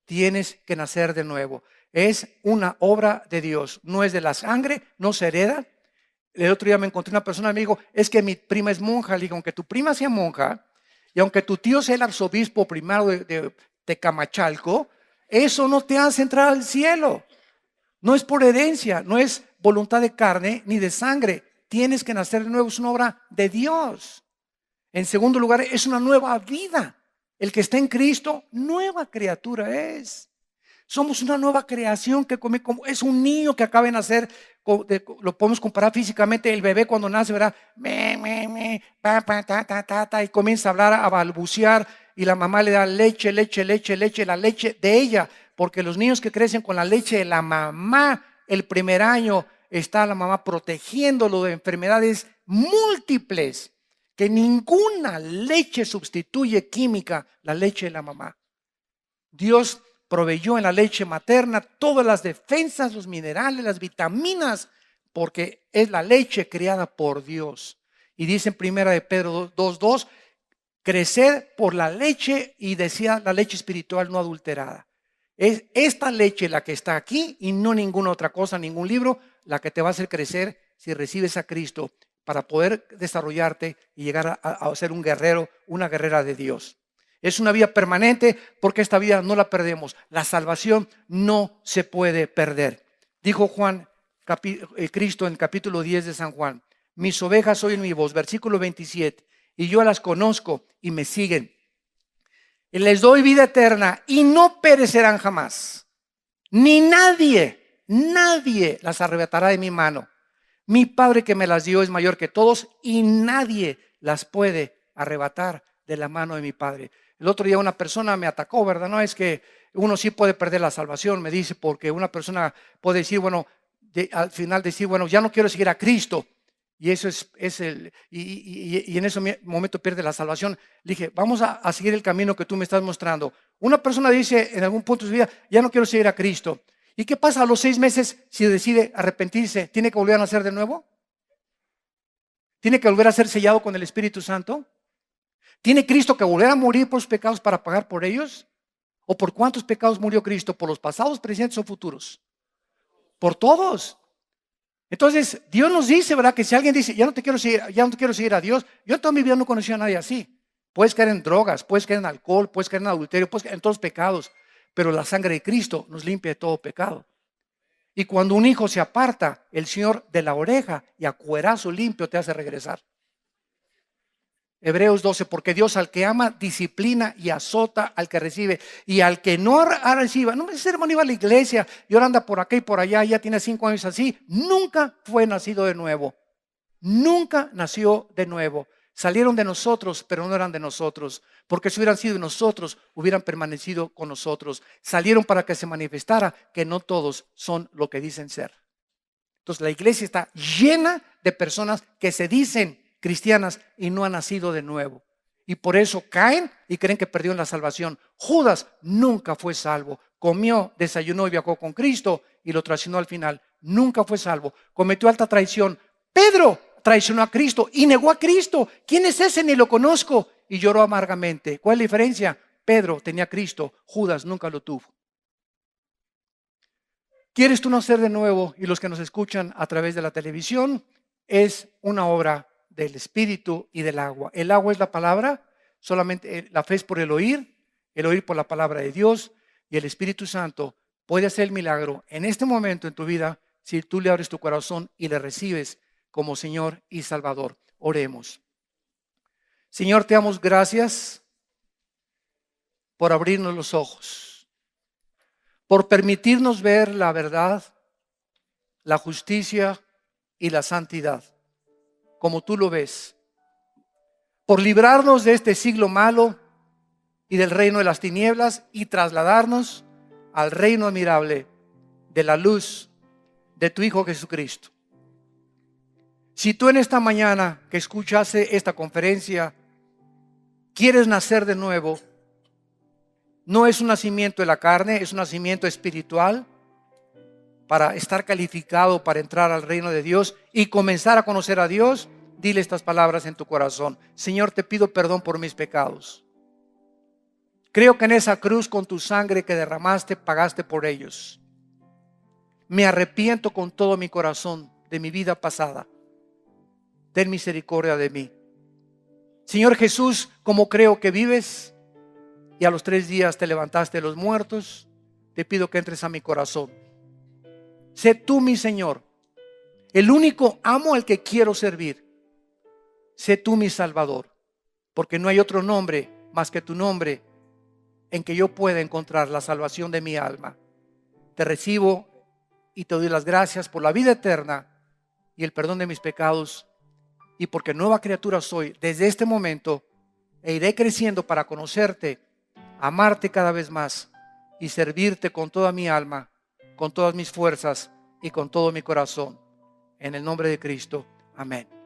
Tienes que nacer de nuevo. Es una obra de Dios, no es de la sangre, no se hereda. El otro día me encontré una persona, me dijo, es que mi prima es monja. Le digo, aunque tu prima sea monja y aunque tu tío sea el arzobispo primado de Tecamachalco, eso no te hace entrar al cielo. No es por herencia, no es voluntad de carne ni de sangre. Tienes que nacer de nuevo, es una obra de Dios. En segundo lugar, es una nueva vida. El que está en Cristo, nueva criatura es. Somos una nueva creación que come como es un niño que acaba de nacer. Lo podemos comparar físicamente. El bebé cuando nace, ¿verdad? Y comienza a hablar, a balbucear. Y la mamá le da leche, la leche de ella. Porque los niños que crecen con la leche de la mamá, el primer año está la mamá protegiéndolo de enfermedades múltiples. Que ninguna leche sustituye química la leche de la mamá. Dios proveyó en la leche materna todas las defensas, los minerales, las vitaminas, porque es la leche creada por Dios. Y dice en primera de Pedro 2:2, crecer por la leche, y decía la leche espiritual no adulterada. Es esta leche la que está aquí y no ninguna otra cosa, ningún libro, la que te va a hacer crecer si recibes a Cristo para poder desarrollarte y llegar a ser un guerrero, una guerrera de Dios. Es una vida permanente porque esta vida no la perdemos. La salvación no se puede perder. Dijo Cristo en el capítulo 10 de San Juan, mis ovejas oyen mi voz, versículo 27, y yo las conozco y me siguen. Y les doy vida eterna y no perecerán jamás. Ni nadie las arrebatará de mi mano. Mi Padre que me las dio es mayor que todos y nadie las puede arrebatar de la mano de mi Padre. El otro día una persona me atacó, ¿verdad? No es que uno sí puede perder la salvación, me dice, porque una persona puede decir, bueno, al final decir, bueno, ya no quiero seguir a Cristo. Y eso y en ese momento pierde la salvación. Le dije, vamos a seguir el camino que tú me estás mostrando. Una persona dice en algún punto de su vida, ya no quiero seguir a Cristo. ¿Y qué pasa a los 6 meses si decide arrepentirse? ¿Tiene que volver a nacer de nuevo? ¿Tiene que volver a ser sellado con el Espíritu Santo? ¿Tiene Cristo que volver a morir por sus pecados para pagar por ellos? ¿O por cuántos pecados murió Cristo? ¿Por los pasados, presentes o futuros? Por todos. Entonces, Dios nos dice, ¿verdad? Que si alguien dice, ya no te quiero seguir a Dios. Yo toda mi vida no conocí a nadie así. Puedes caer en drogas, puedes caer en alcohol, puedes caer en adulterio, puedes caer en todos los pecados. Pero la sangre de Cristo nos limpia de todo pecado. Y cuando un hijo se aparta, el Señor de la oreja y a cuerazo limpio te hace regresar. Hebreos 12, porque Dios al que ama disciplina y azota al que recibe, y al que no reciba, no me dice hermano, iba a la iglesia y ahora anda por acá y por allá, ya tiene 5 años así, nunca fue nacido de nuevo, nunca nació de nuevo. Salieron de nosotros, pero no eran de nosotros, porque si hubieran sido de nosotros, hubieran permanecido con nosotros. Salieron para que se manifestara que no todos son lo que dicen ser. Entonces la iglesia está llena de personas que se dicen cristianas y no han nacido de nuevo. Y por eso caen y creen que perdieron la salvación. Judas nunca fue salvo. Comió, desayunó y viajó con Cristo y lo traicionó al final. Nunca fue salvo. Cometió alta traición. Pedro traicionó a Cristo y negó a Cristo. ¿Quién es ese? Ni lo conozco. Y lloró amargamente. ¿Cuál es la diferencia? Pedro tenía a Cristo. Judas nunca lo tuvo. ¿Quieres tú nacer de nuevo? Y los que nos escuchan a través de la televisión, es una obra del Espíritu y del agua. El agua es la palabra, solamente la fe es por el oír por la palabra de Dios, y el Espíritu Santo puede hacer el milagro en este momento en tu vida si tú le abres tu corazón y le recibes como Señor y Salvador. Oremos. Señor, te damos gracias por abrirnos los ojos, por permitirnos ver la verdad, la justicia y la santidad como tú lo ves, por librarnos de este siglo malo y del reino de las tinieblas y trasladarnos al reino admirable de la luz de tu Hijo Jesucristo. Si tú en esta mañana que escuchaste esta conferencia quieres nacer de nuevo, no es un nacimiento de la carne, es un nacimiento espiritual para estar calificado para entrar al reino de Dios y comenzar a conocer a Dios. Dile estas palabras en tu corazón: Señor, te pido perdón por mis pecados. Creo que en esa cruz con tu sangre que derramaste pagaste por ellos. Me arrepiento con todo mi corazón de mi vida pasada. Ten misericordia de mí. Señor Jesús, como creo que vives y a los 3 días te levantaste de los muertos, te pido que entres a mi corazón. Sé tú mi Señor, el único amo al que quiero servir. Sé tú mi Salvador, porque no hay otro nombre más que tu nombre en que yo pueda encontrar la salvación de mi alma. Te recibo y te doy las gracias por la vida eterna y el perdón de mis pecados, y porque nueva criatura soy desde este momento, e iré creciendo para conocerte, amarte cada vez más y servirte con toda mi alma, con todas mis fuerzas y con todo mi corazón. En el nombre de Cristo. Amén.